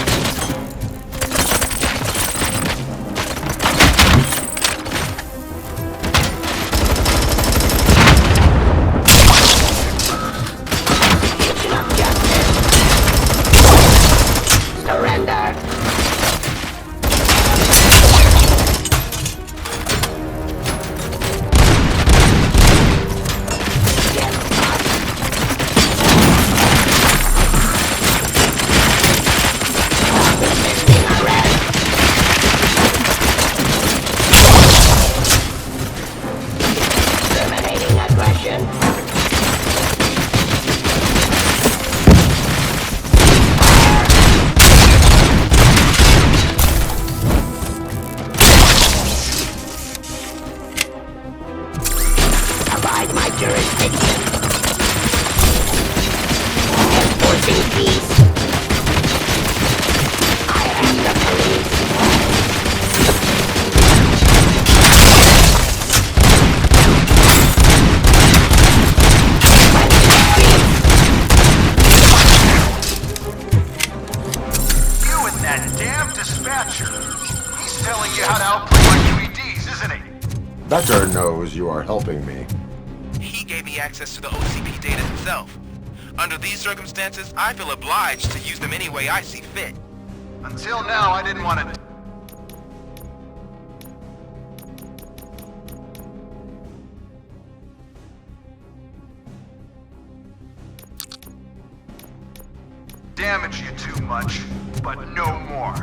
Execution of justice. Surrender. Yes, boss. Stop resisting arrest. Terminating aggression. Abide my jurisdiction. Enforcing peace. I am the police. You and that damn dispatcher. He's telling you how to outplay my QEDs, isn't he? Becker knows you are helping me. He gave me access to the OCP data himself. Under these circumstances, I feel obliged to use them any way I see fit. Until now, I didn't want to... damage you too much, but no more.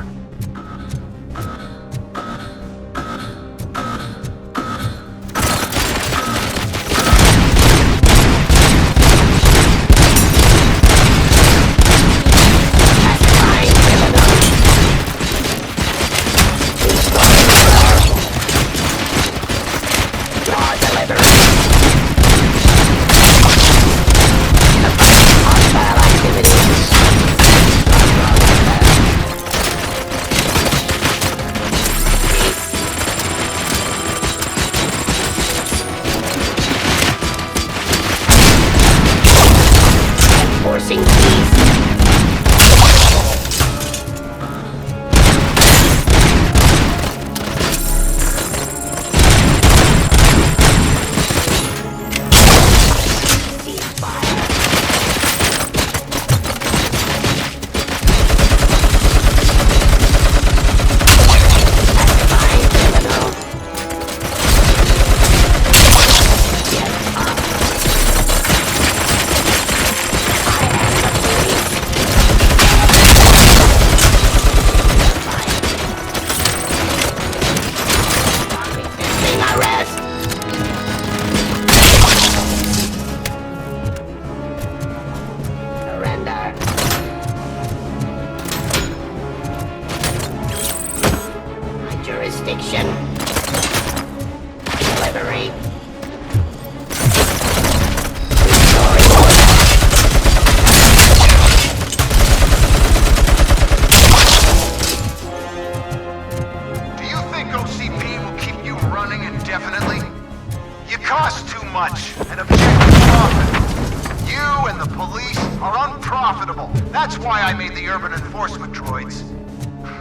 That's why I made the urban enforcement droids.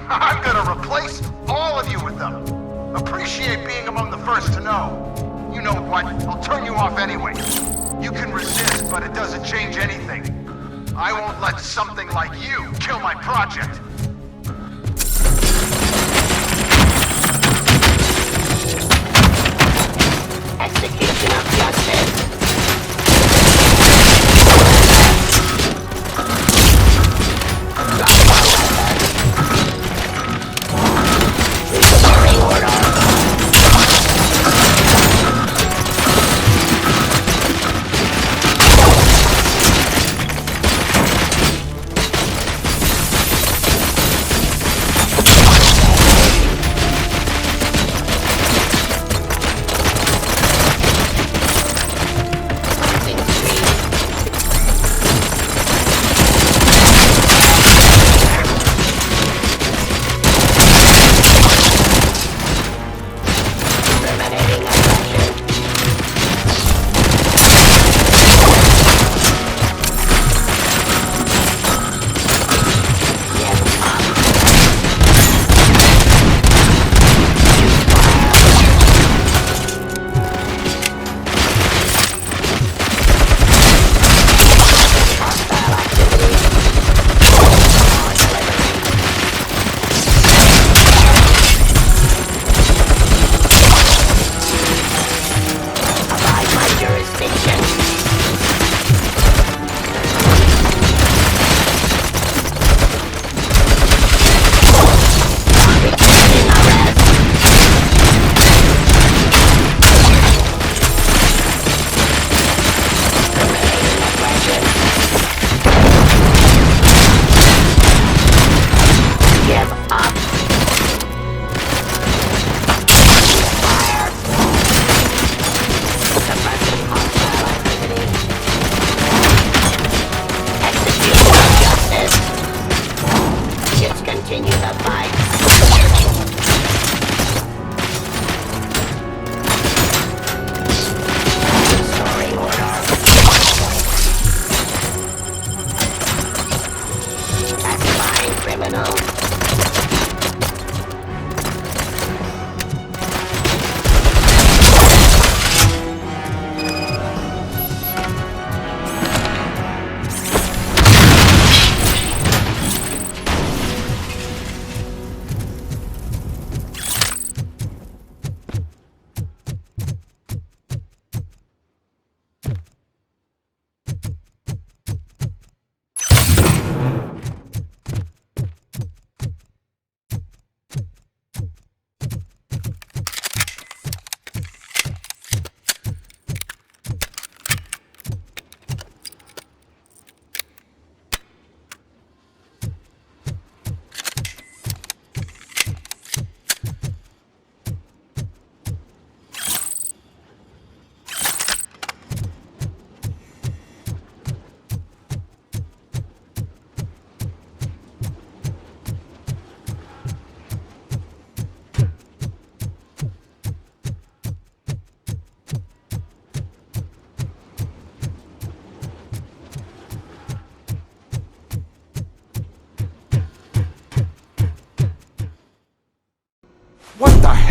I'm gonna replace all of you with them. Appreciate being among the first to know. You know what? I'll turn you off anyway. You can resist, but it doesn't change anything. I won't let something like you kill my project. Execution of justice. Restoring order.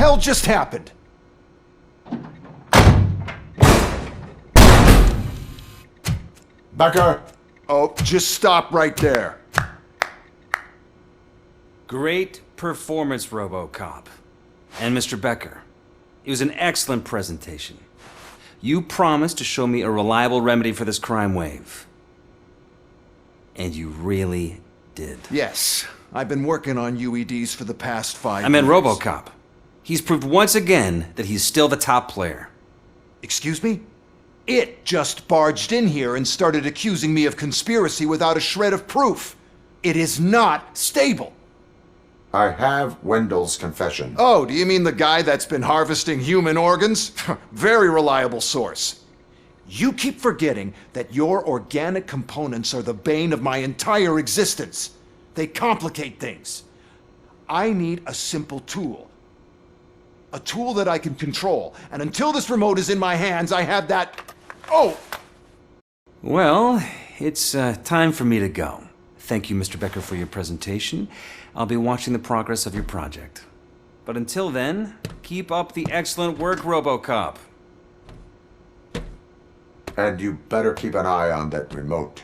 hell just happened? Becker! Oh, just stop right there. Great performance, Robocop. And Mr. Becker, it was an excellent presentation. You promised to show me a reliable remedy for this crime wave. And you really did. Yes, I've been working on UEDs for the past 5 I meant years. Robocop. He's proved once again that he's still the top player. Excuse me? It just barged in here and started accusing me of conspiracy without a shred of proof. It is not stable. I have Wendell's confession. Oh, do you mean the guy that's been harvesting human organs? Very reliable source. You keep forgetting that your organic components are the bane of my entire existence. They complicate things. I need a simple tool. A tool that I can control. And until this remote is in my hands, I have that... Oh! Well, it's time for me to go. Thank you, Mr. Becker, for your presentation. I'll be watching the progress of your project. But until then, keep up the excellent work, Robocop. And you better keep an eye on that remote.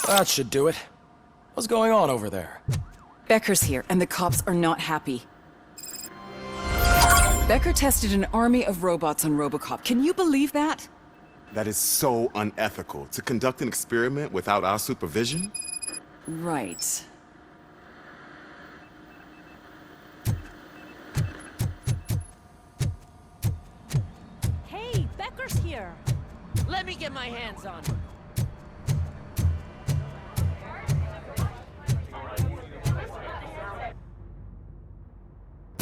That should do it. What's going on over there? Becker's here, and the cops are not happy. Becker tested an army of robots on Robocop. Can you believe that? That is so unethical. To conduct an experiment without our supervision? Right. Hey, Becker's here. Let me get my hands on him.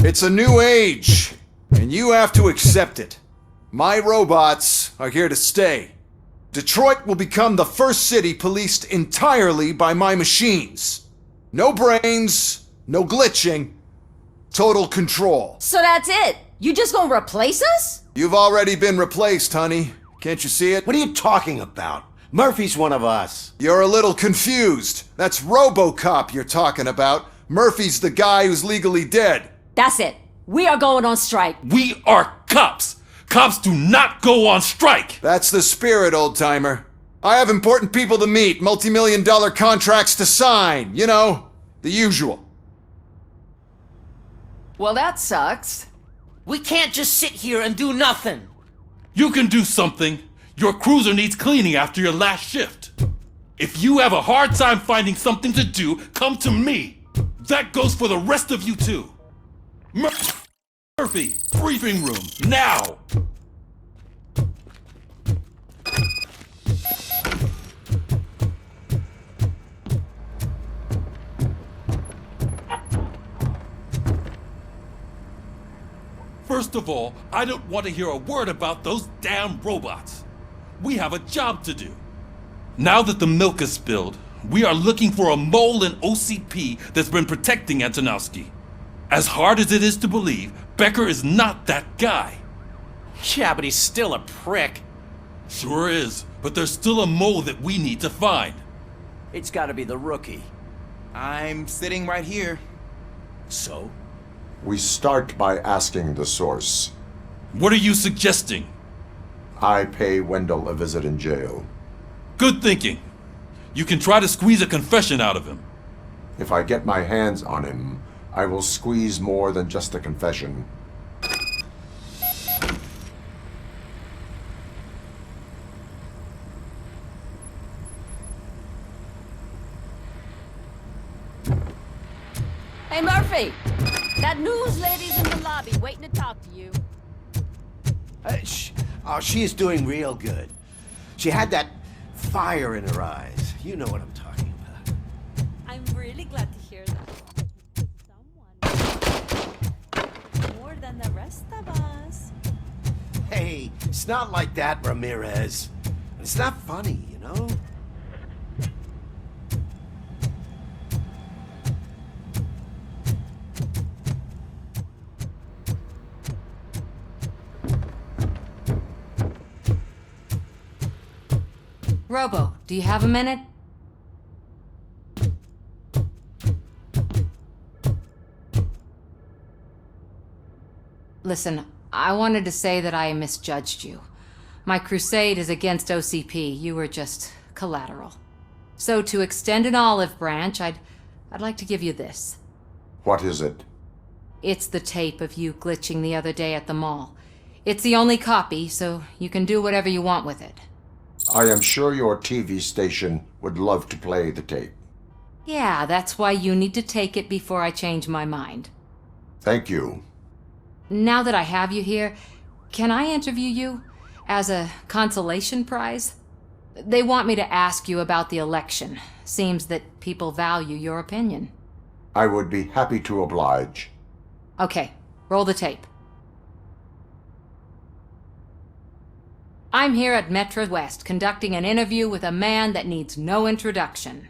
It's a new age, and you have to accept it. My robots are here to stay. Detroit will become the first city policed entirely by my machines. No brains, no glitching, total control. So that's it? You just gonna replace us? You've already been replaced, honey. Can't you see it? What are you talking about? Murphy's one of us. You're a little confused. That's Robocop you're talking about. Murphy's the guy who's legally dead. That's it. We are going on strike. We are cops! Cops do not go on strike! That's the spirit, old-timer. I have important people to meet, multi-million-dollar contracts to sign. You know, the usual. Well, that sucks. We can't just sit here and do nothing. You can do something. Your cruiser needs cleaning after your last shift. If you have a hard time finding something to do, come to me. That goes for the rest of you too. Murphy, briefing room, now! First of all, I don't want to hear a word about those damn robots. We have a job to do. Now that the milk is spilled, we are looking for a mole in OCP that's been protecting Antonowsky. As hard as it is to believe, Becker is not that guy. Yeah, but he's still a prick. Sure is, but there's still a mole that we need to find. It's gotta be the rookie. I'm sitting right here. So? We start by asking the source. What are you suggesting? I pay Wendell a visit in jail. Good thinking. You can try to squeeze a confession out of him. If I get my hands on him, I will squeeze more than just a confession. Hey, Murphy! That news lady's in the lobby waiting to talk to you. She is doing real good. She had that fire in her eyes. You know what I'm talking about. I'm really glad to hear that. Someone more than the rest of us. Hey, it's not like that, Ramirez. It's not funny, you know? Robo, do you have a minute? Listen, I wanted to say that I misjudged you. My crusade is against OCP. You were just collateral. So to extend an olive branch, I'd like to give you this. What is it? It's the tape of you glitching the other day at the mall. It's the only copy, so you can do whatever you want with it. I am sure your TV station would love to play the tape. Yeah, that's why you need to take it before I change my mind. Thank you. Now that I have you here, can I interview you as a consolation prize? They want me to ask you about the election. Seems that people value your opinion. I would be happy to oblige. Okay, roll the tape. I'm here at Metro West conducting an interview with a man that needs no introduction.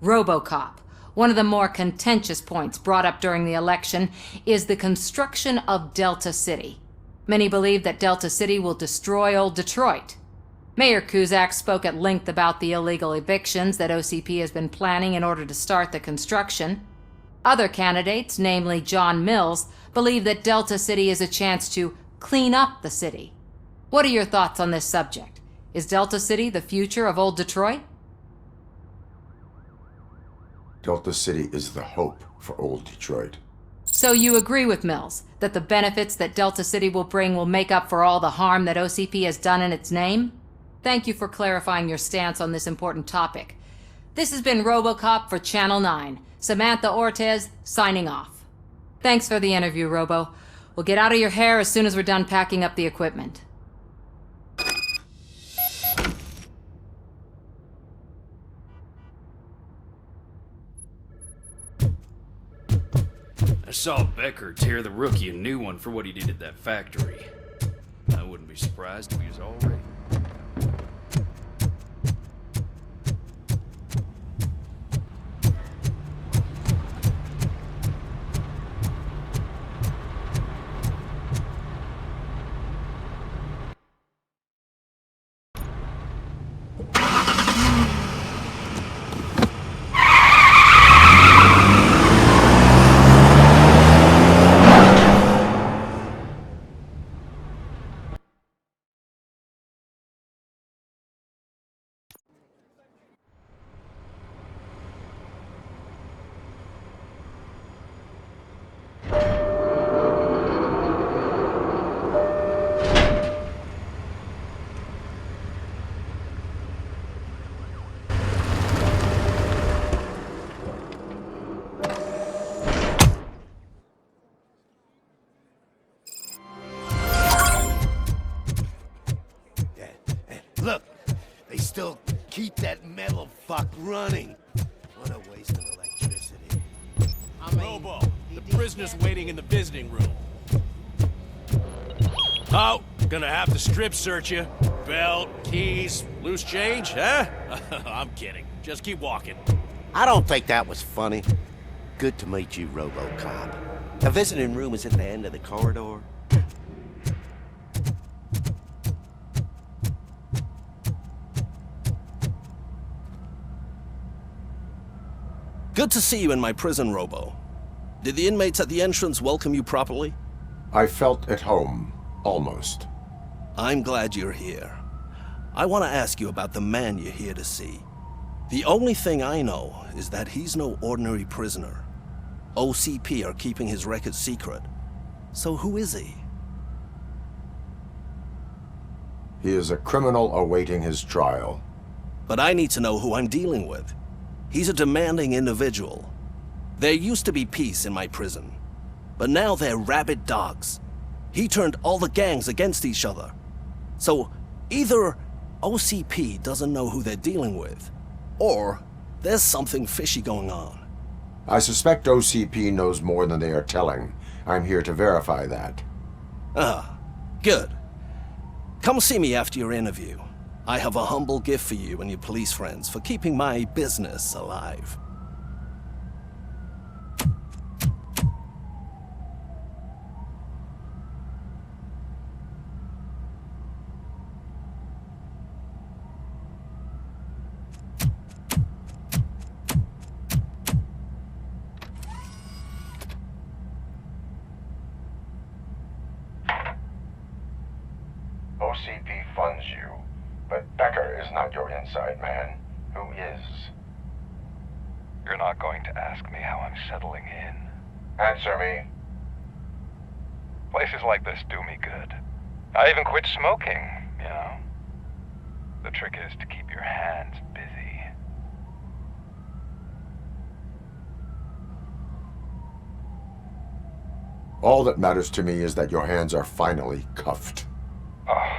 Robocop. One of the more contentious points brought up during the election is the construction of Delta City. Many believe that Delta City will destroy old Detroit. Mayor Cusack spoke at length about the illegal evictions that OCP has been planning in order to start the construction. Other candidates, namely John Mills, believe that Delta City is a chance to clean up the city. What are your thoughts on this subject? Is Delta City the future of old Detroit? Delta City is the hope for old Detroit. So you agree with Mills, that the benefits that Delta City will bring will make up for all the harm that OCP has done in its name? Thank you for clarifying your stance on this important topic. This has been Robocop for Channel 9. Samantha Ortez, signing off. Thanks for the interview, Robo. We'll get out of your hair as soon as we're done packing up the equipment. I saw Becker tear the rookie a new one for what he did at that factory. I wouldn't be surprised if he was already. Look, they still keep that metal fuck running. What a waste of electricity. Robo, the prisoner's waiting in the visiting room. Oh, gonna have to strip search you. Belt, keys, loose change, huh? I'm kidding. Just keep walking. I don't think that was funny. Good to meet you, Robocop. The visiting room is at the end of the corridor. Good to see you in my prison, Robo. Did the inmates at the entrance welcome you properly? I felt at home, almost. I'm glad you're here. I want to ask you about the man you're here to see. The only thing I know is that he's no ordinary prisoner. OCP are keeping his record secret. So who is he? He is a criminal awaiting his trial. But I need to know who I'm dealing with. He's a demanding individual. There used to be peace in my prison, but now they're rabid dogs. He turned all the gangs against each other. So either OCP doesn't know who they're dealing with, or there's something fishy going on. I suspect OCP knows more than they are telling. I'm here to verify that. Ah, good. Come see me after your interview. I have a humble gift for you and your police friends for keeping my business alive. OCP funds you, but Becker is not your inside man. Who is? You're not going to ask me how I'm settling in. Answer me. Places like this do me good. I even quit smoking, you know. The trick is to keep your hands busy. All that matters to me is that your hands are finally cuffed. Oh,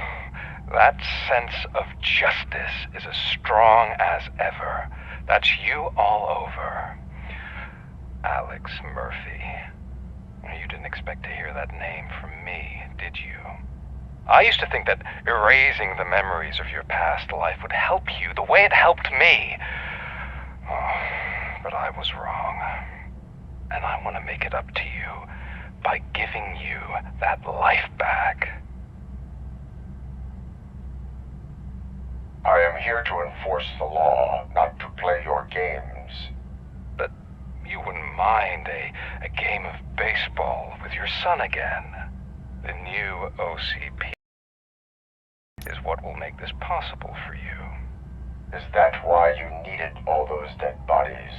that sense of justice is as strong as ever. That's you all over. Alex Murphy. You didn't expect to hear that name from me, did you? I used to think that erasing the memories of your past life would help you the way it helped me. Oh, but I was wrong. And I want to make it up to you by giving you that life back. I am here to enforce the law, not to play your games. But you wouldn't mind a game of baseball with your son again. The new OCP is what will make this possible for you. Is that why you needed all those dead bodies?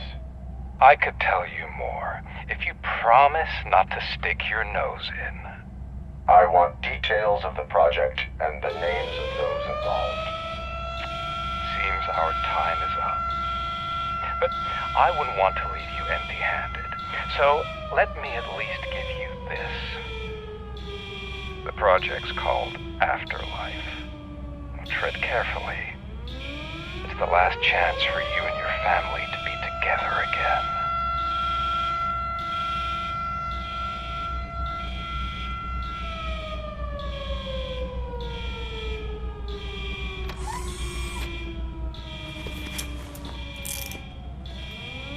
I could tell you more if you promise not to stick your nose in. I want details of the project and the names of those involved. Seems our time is up. But I wouldn't want to leave you empty-handed. So let me at least give you this. The project's called Afterlife. Tread carefully. It's the last chance for you and your family to be together again.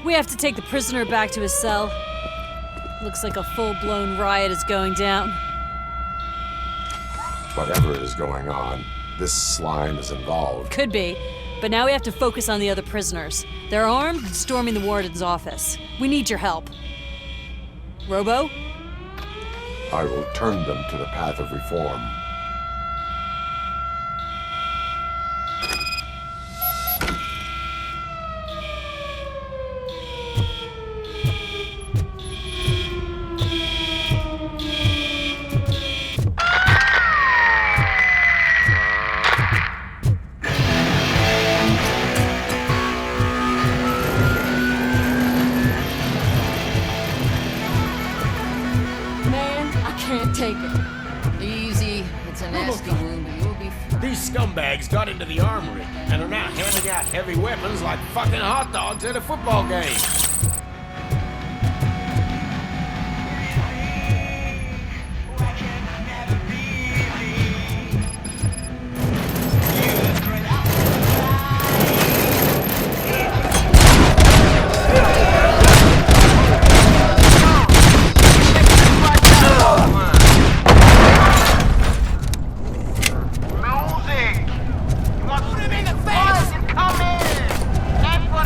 We have to take the prisoner back to his cell. Looks like a full-blown riot is going down. Whatever is going on, this slime is involved. Could be, but now we have to focus on the other prisoners. They're armed and storming the warden's office. We need your help. Robo? I will turn them to the path of reform. Take it. Easy. It's a nasty wound. You'll be fine. These scumbags got into the armory and are now handing out heavy weapons like fucking hot dogs at a football game. Put him in the face and come in! That's what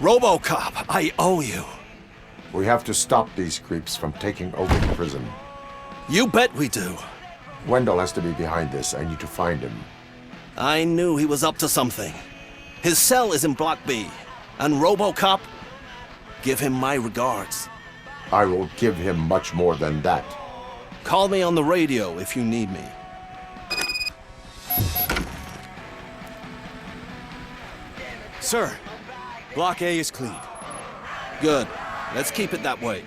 Robocop, I owe you. We have to stop these creeps from taking over the prison. You bet we do. Wendell has to be behind this. I need to find him. I knew he was up to something. His cell is in Block B. And Robocop, give him my regards. I will give him much more than that. Call me on the radio if you need me. Sir, Block A is clean. Good. Let's keep it that way.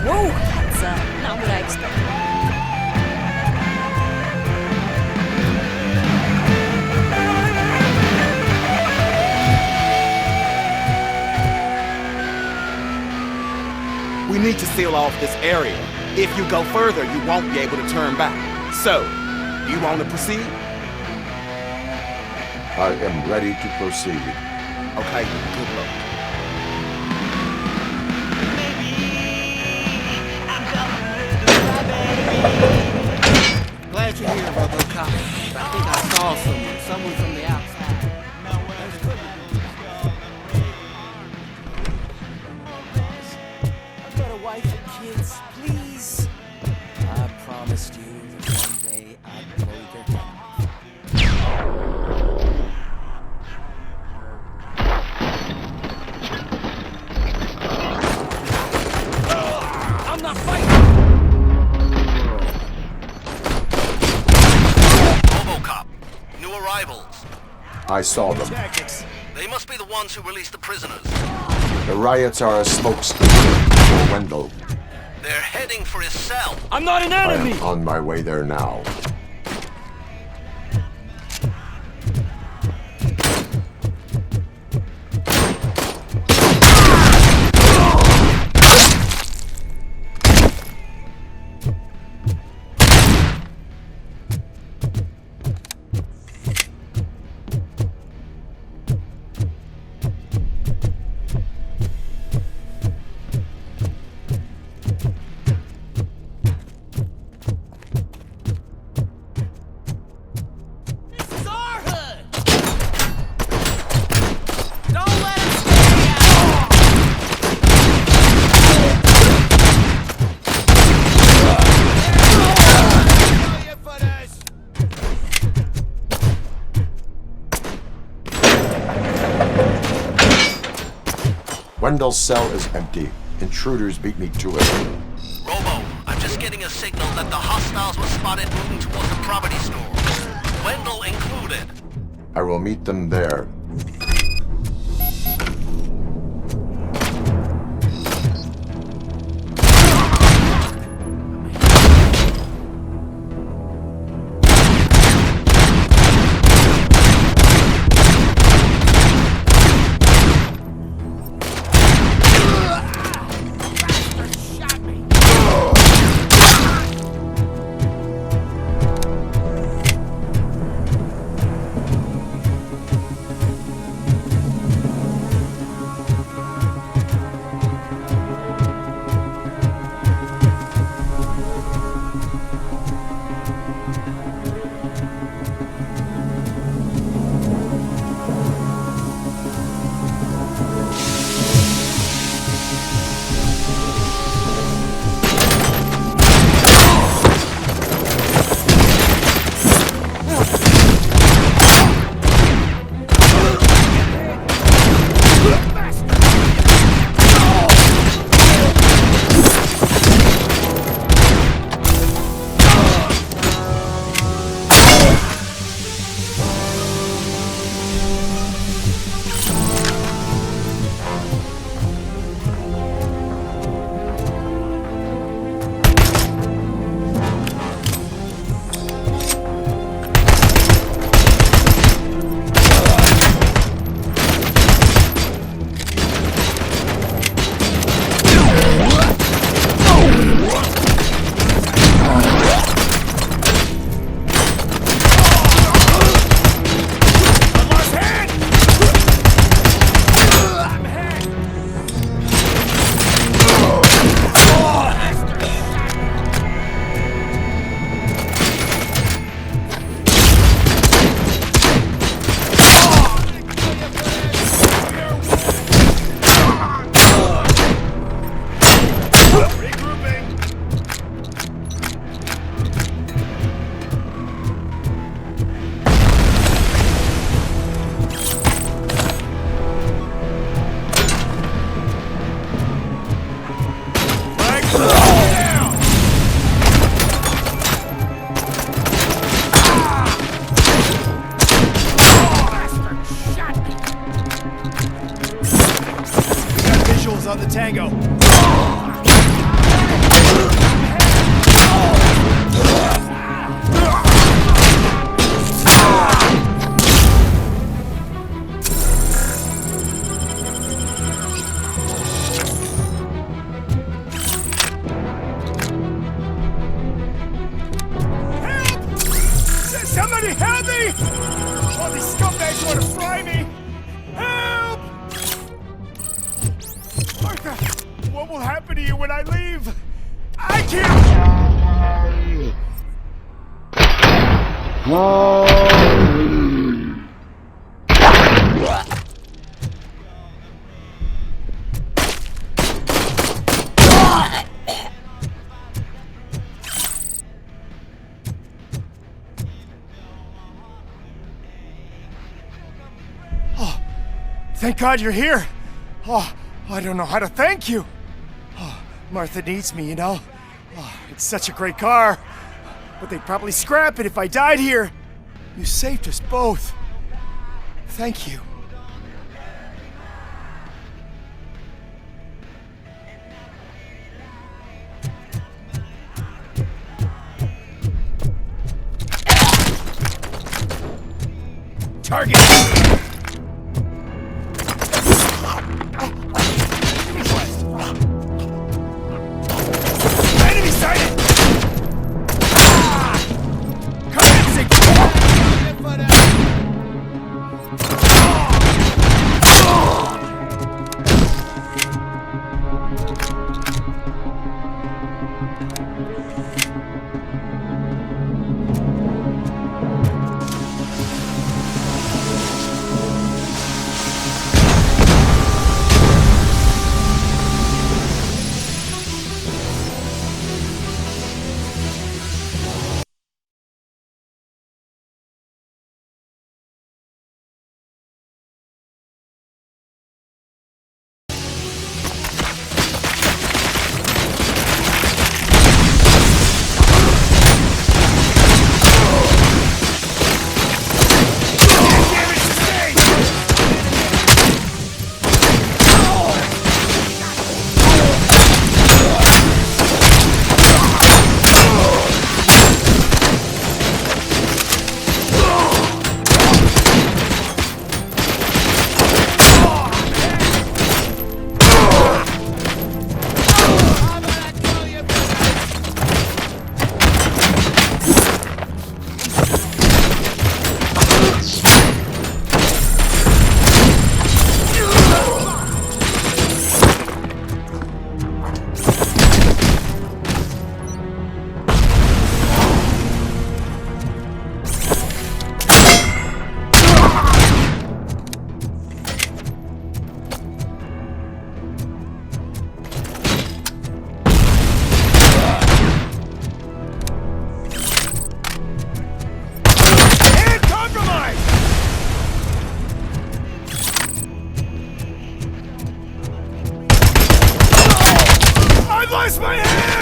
Whoa, that's not what I expected. We need to seal off this area. If you go further, you won't be able to turn back. So, you want to proceed? I am ready to proceed. Okay, good luck. Glad you're here, Robocop. I think I saw someone from the outside. I've got a wife and kids, please. I promised you that one day I'd blow your head off. I saw them. They must be the ones who released the prisoners. The riots are a smokescreen for Wendell. They're heading for his cell. I'm not an I enemy! am on my way there now. Wendell's cell is empty. Intruders beat me to it. Robo, I'm just getting a signal that the hostiles were spotted moving toward the property store. Wendell included. I will meet them there. On the tango. Help! Somebody help me! All these scumbags want to fry me! Help! Martha, what will happen to you when I leave? I can't... Thank God you're here. Oh, I don't know how to thank you. Oh, Martha needs me, you know. Oh, it's such a great car. But they'd probably scrap it if I died here. You saved us both. Thank you. Target! Enemy sighted! Commencing! Bless my hand!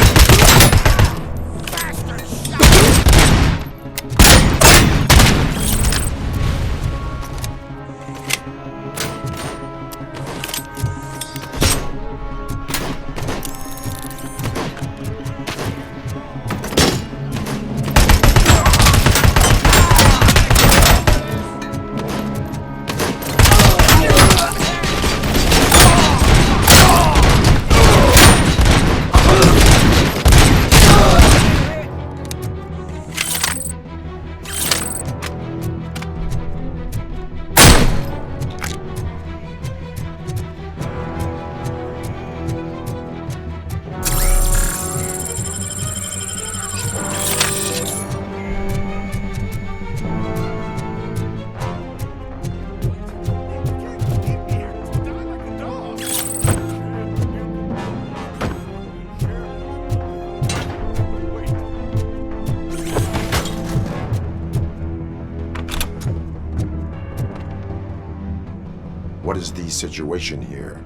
What is the situation here?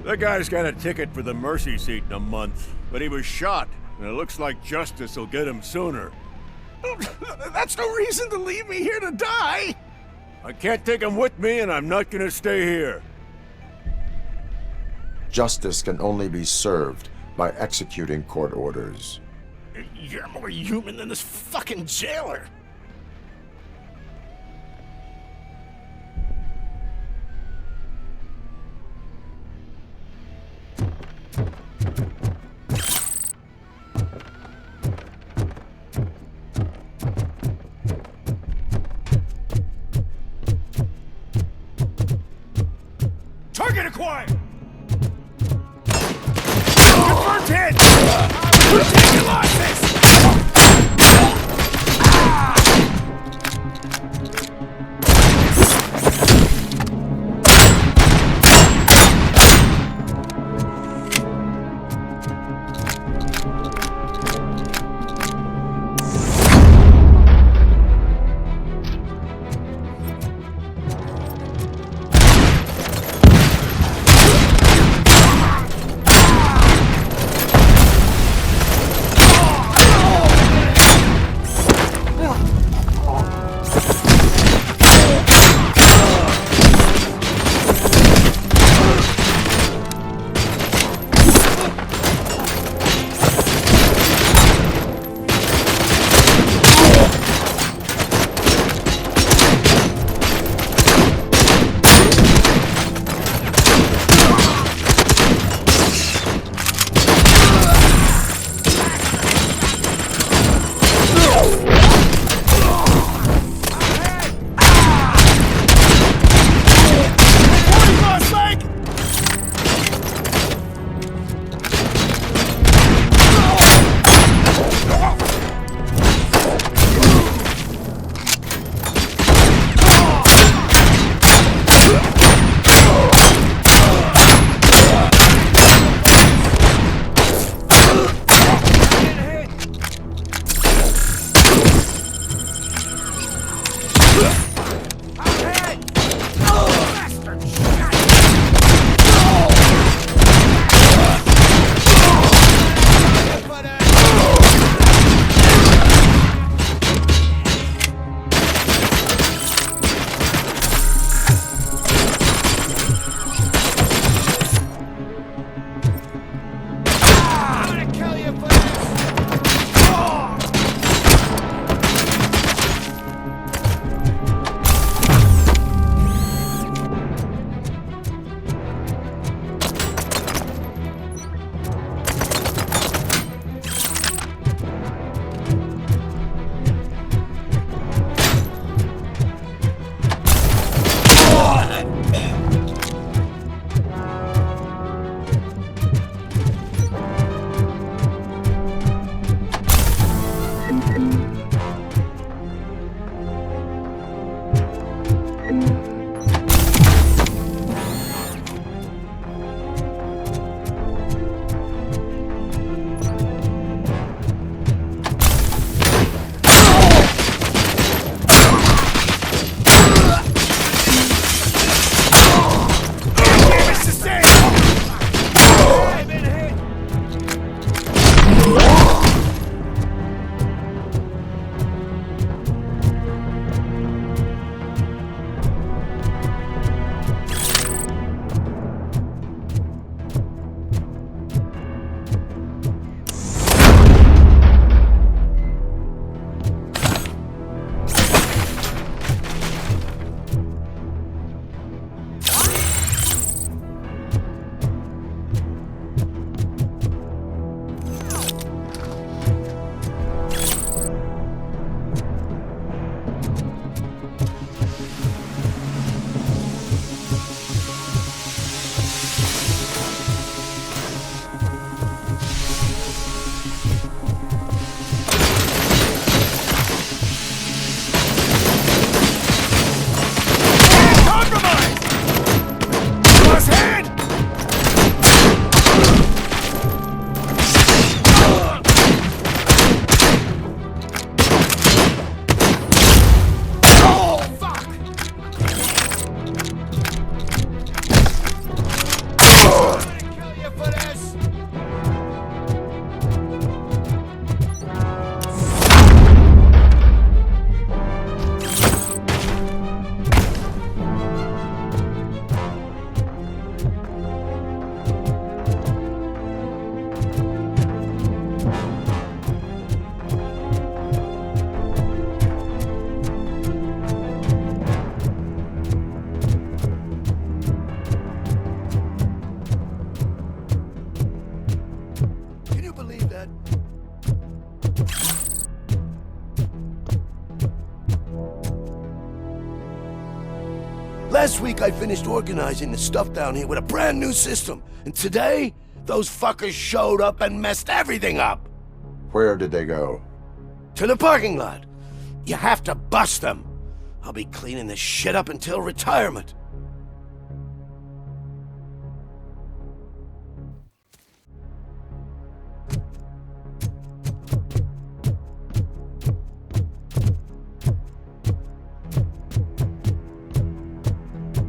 That guy's got a ticket for the mercy seat in a month, but he was shot, and it looks like justice will get him sooner. That's no reason to leave me here to die! I can't take him with me, and I'm not gonna stay here. Justice can only be served by executing court orders. You're more human than this fucking jailer! Target acquired! Confirmed hit! We're taking losses! Last week I finished organizing the stuff down here with a brand new system. And today, those fuckers showed up and messed everything up. Where did they go? To the parking lot. You have to bust them. I'll be cleaning this shit up until retirement.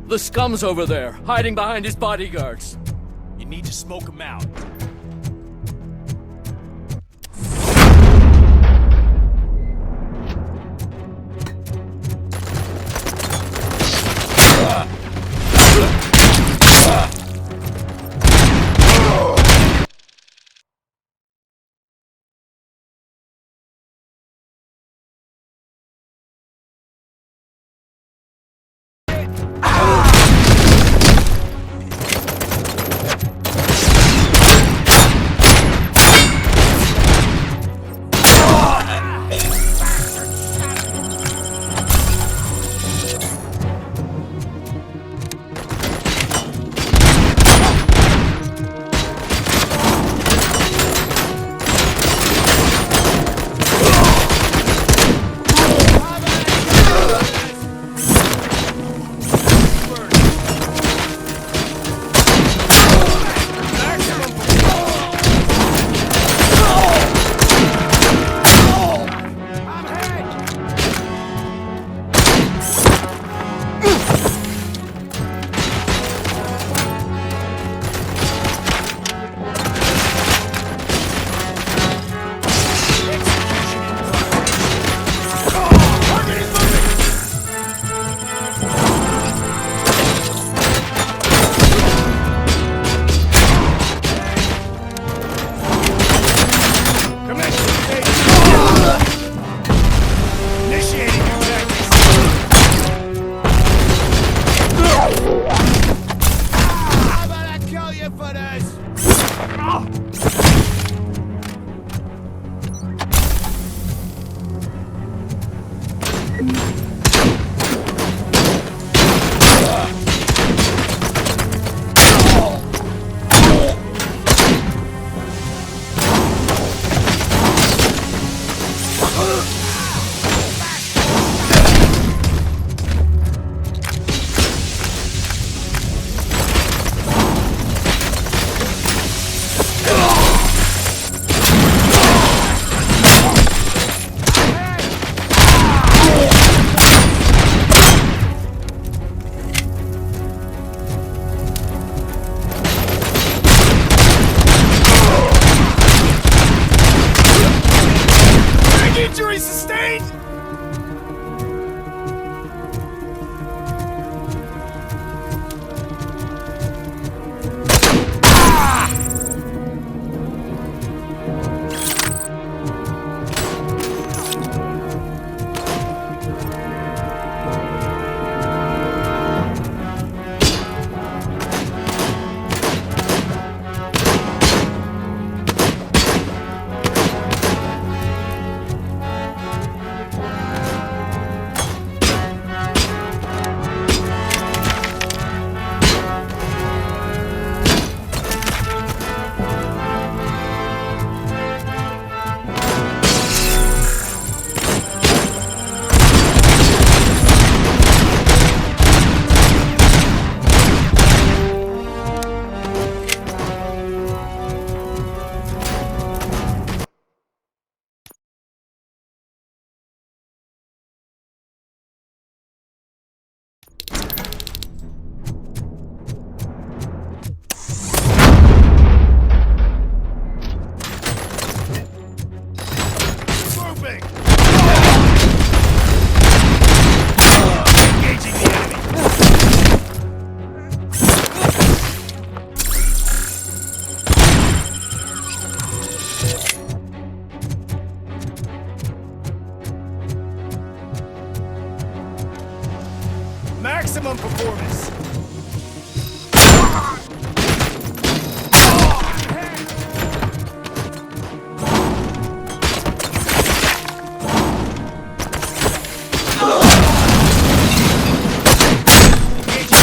The scum's over there, hiding behind his bodyguards. You need to smoke him out. Maximum performance. Engaging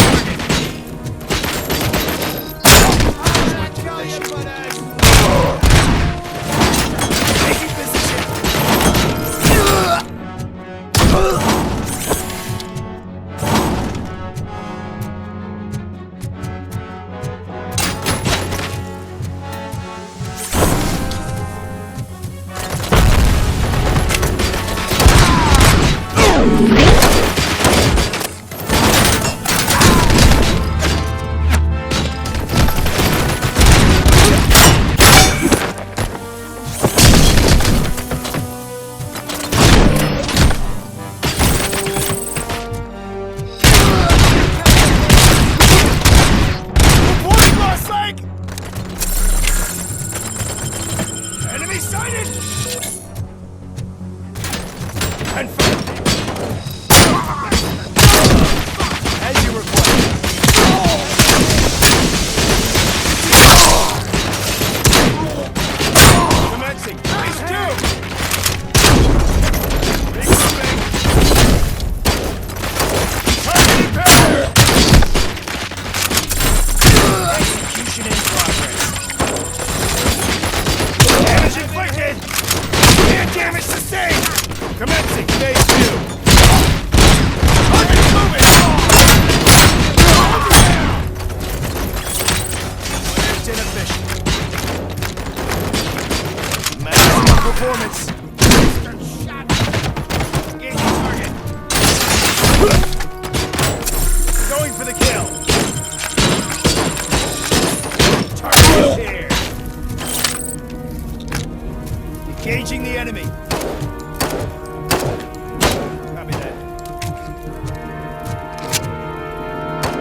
proved inefficient. Maximum performance. Engaging target. Going for the kill. Target here. Engaging the enemy. Copy that.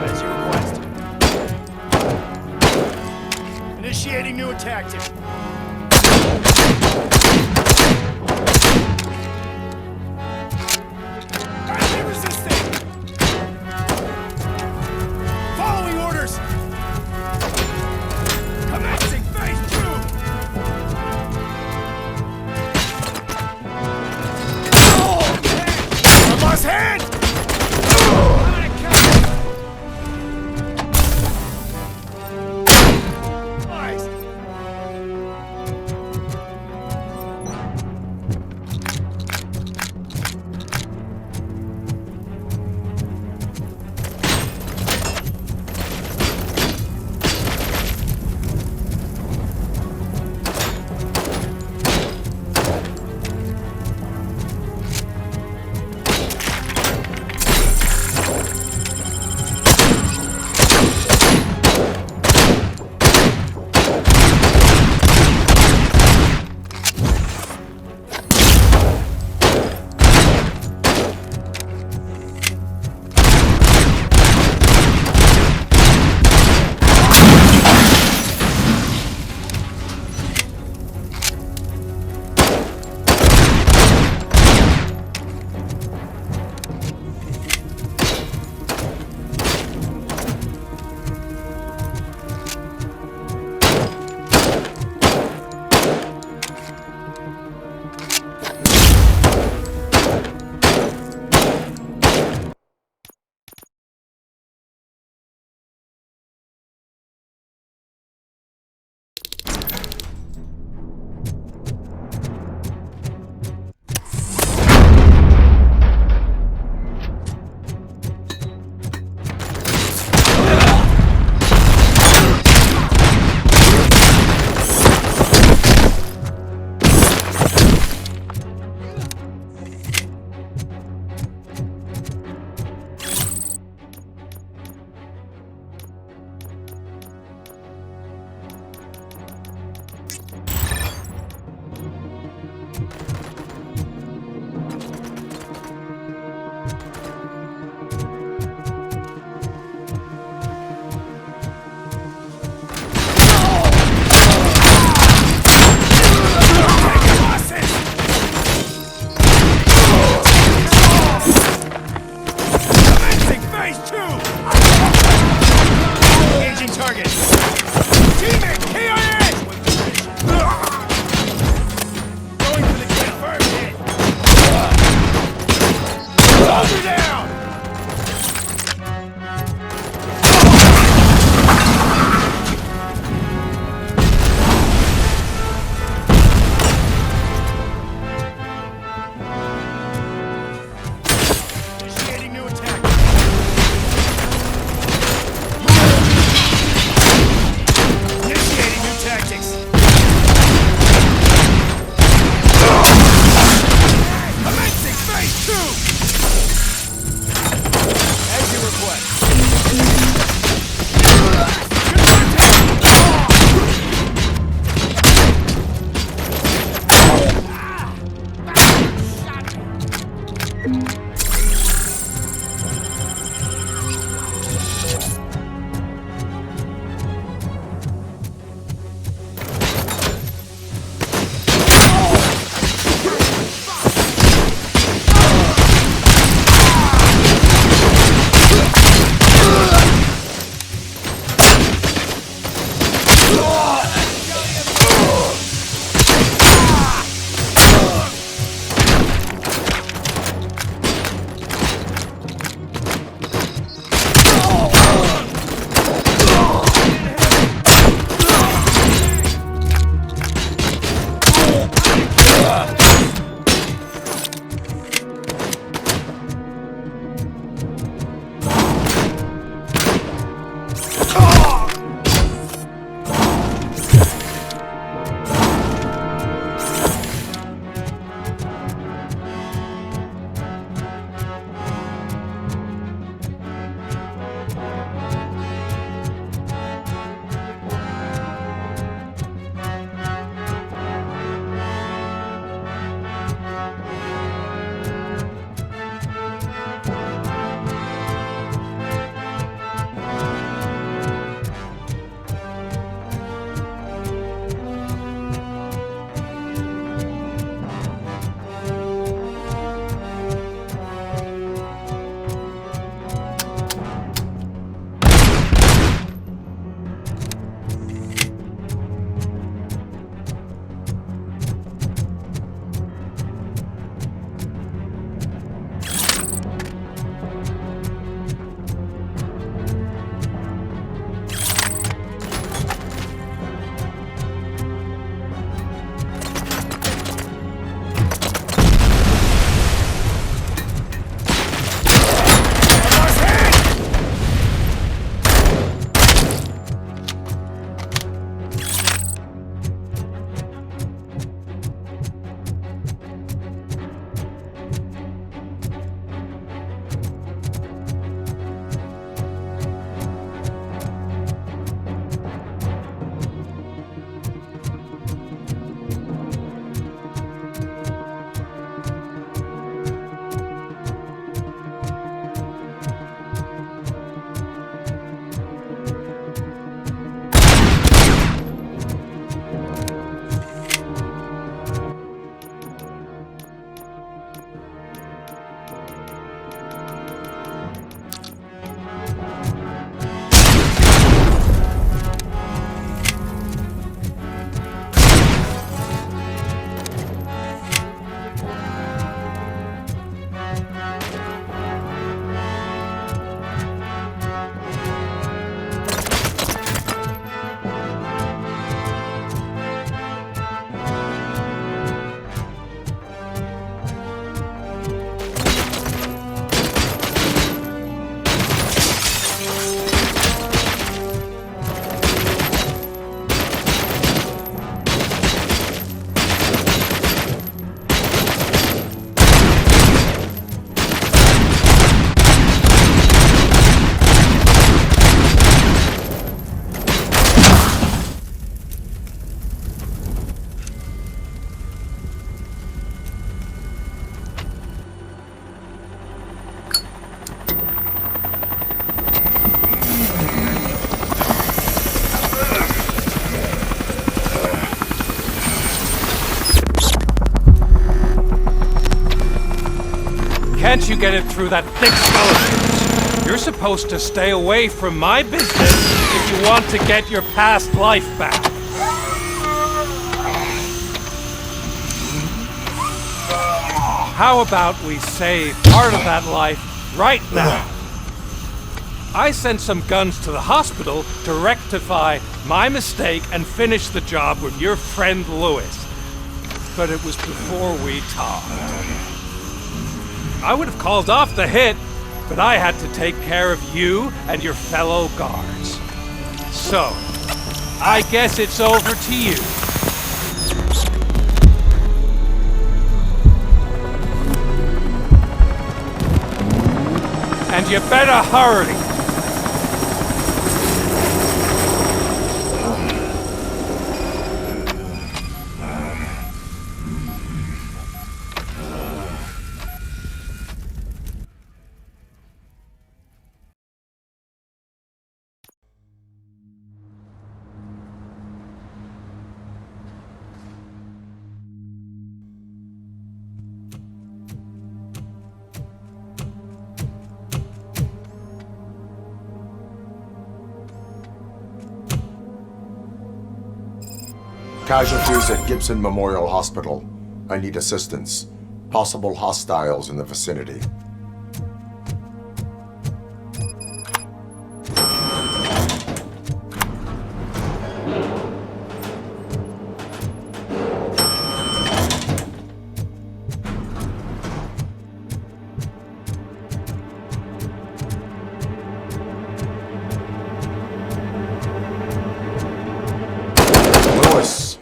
As you request. Initiating new tactic. Highly resisting. Following orders. Commencing phase 2. Oh, I lost hand. Can't you get it through that thick skull? You're supposed to stay away from my business if you want to get your past life back. How about we save part of that life right now? I sent some guns to the hospital to rectify my mistake and finish the job with your friend Lewis. But it was before we talked. I would have called off the hit, but I had to take care of you and your fellow guards. So, I guess it's over to you. And you better hurry. Casualties at Gibson Memorial Hospital. I need assistance. Possible hostiles in the vicinity. Lewis.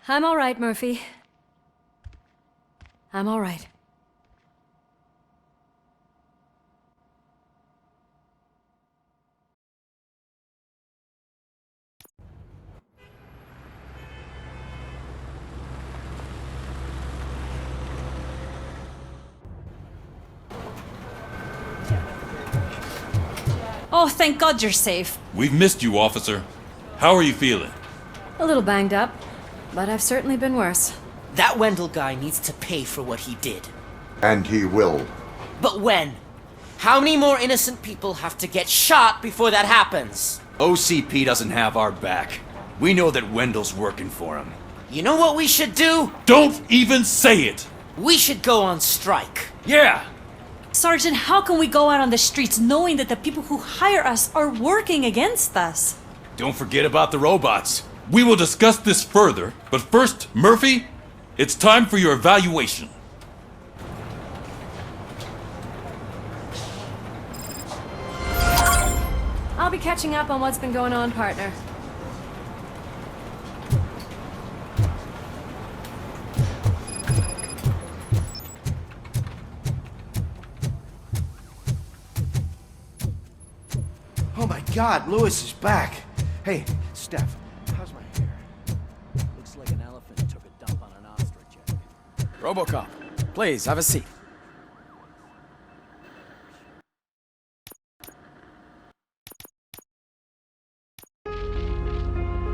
I'm all right, Murphy. I'm all right. Oh, thank God you're safe. We've missed you, officer. How are you feeling? A little banged up, but I've certainly been worse. That Wendell guy needs to pay for what he did. And he will. But when? How many more innocent people have to get shot before that happens? OCP doesn't have our back. We know that Wendell's working for him. You know what we should do? Don't even say it! We should go on strike. Yeah! Sergeant, how can we go out on the streets knowing that the people who hire us are working against us? Don't forget about the robots. We will discuss this further, but first, Murphy, it's time for your evaluation. I'll be catching up on what's been going on, partner. Oh my God, Lewis is back. Hey, Steph, how's my hair? Looks like an elephant took a dump on an ostrich egg. Robocop, please have a seat.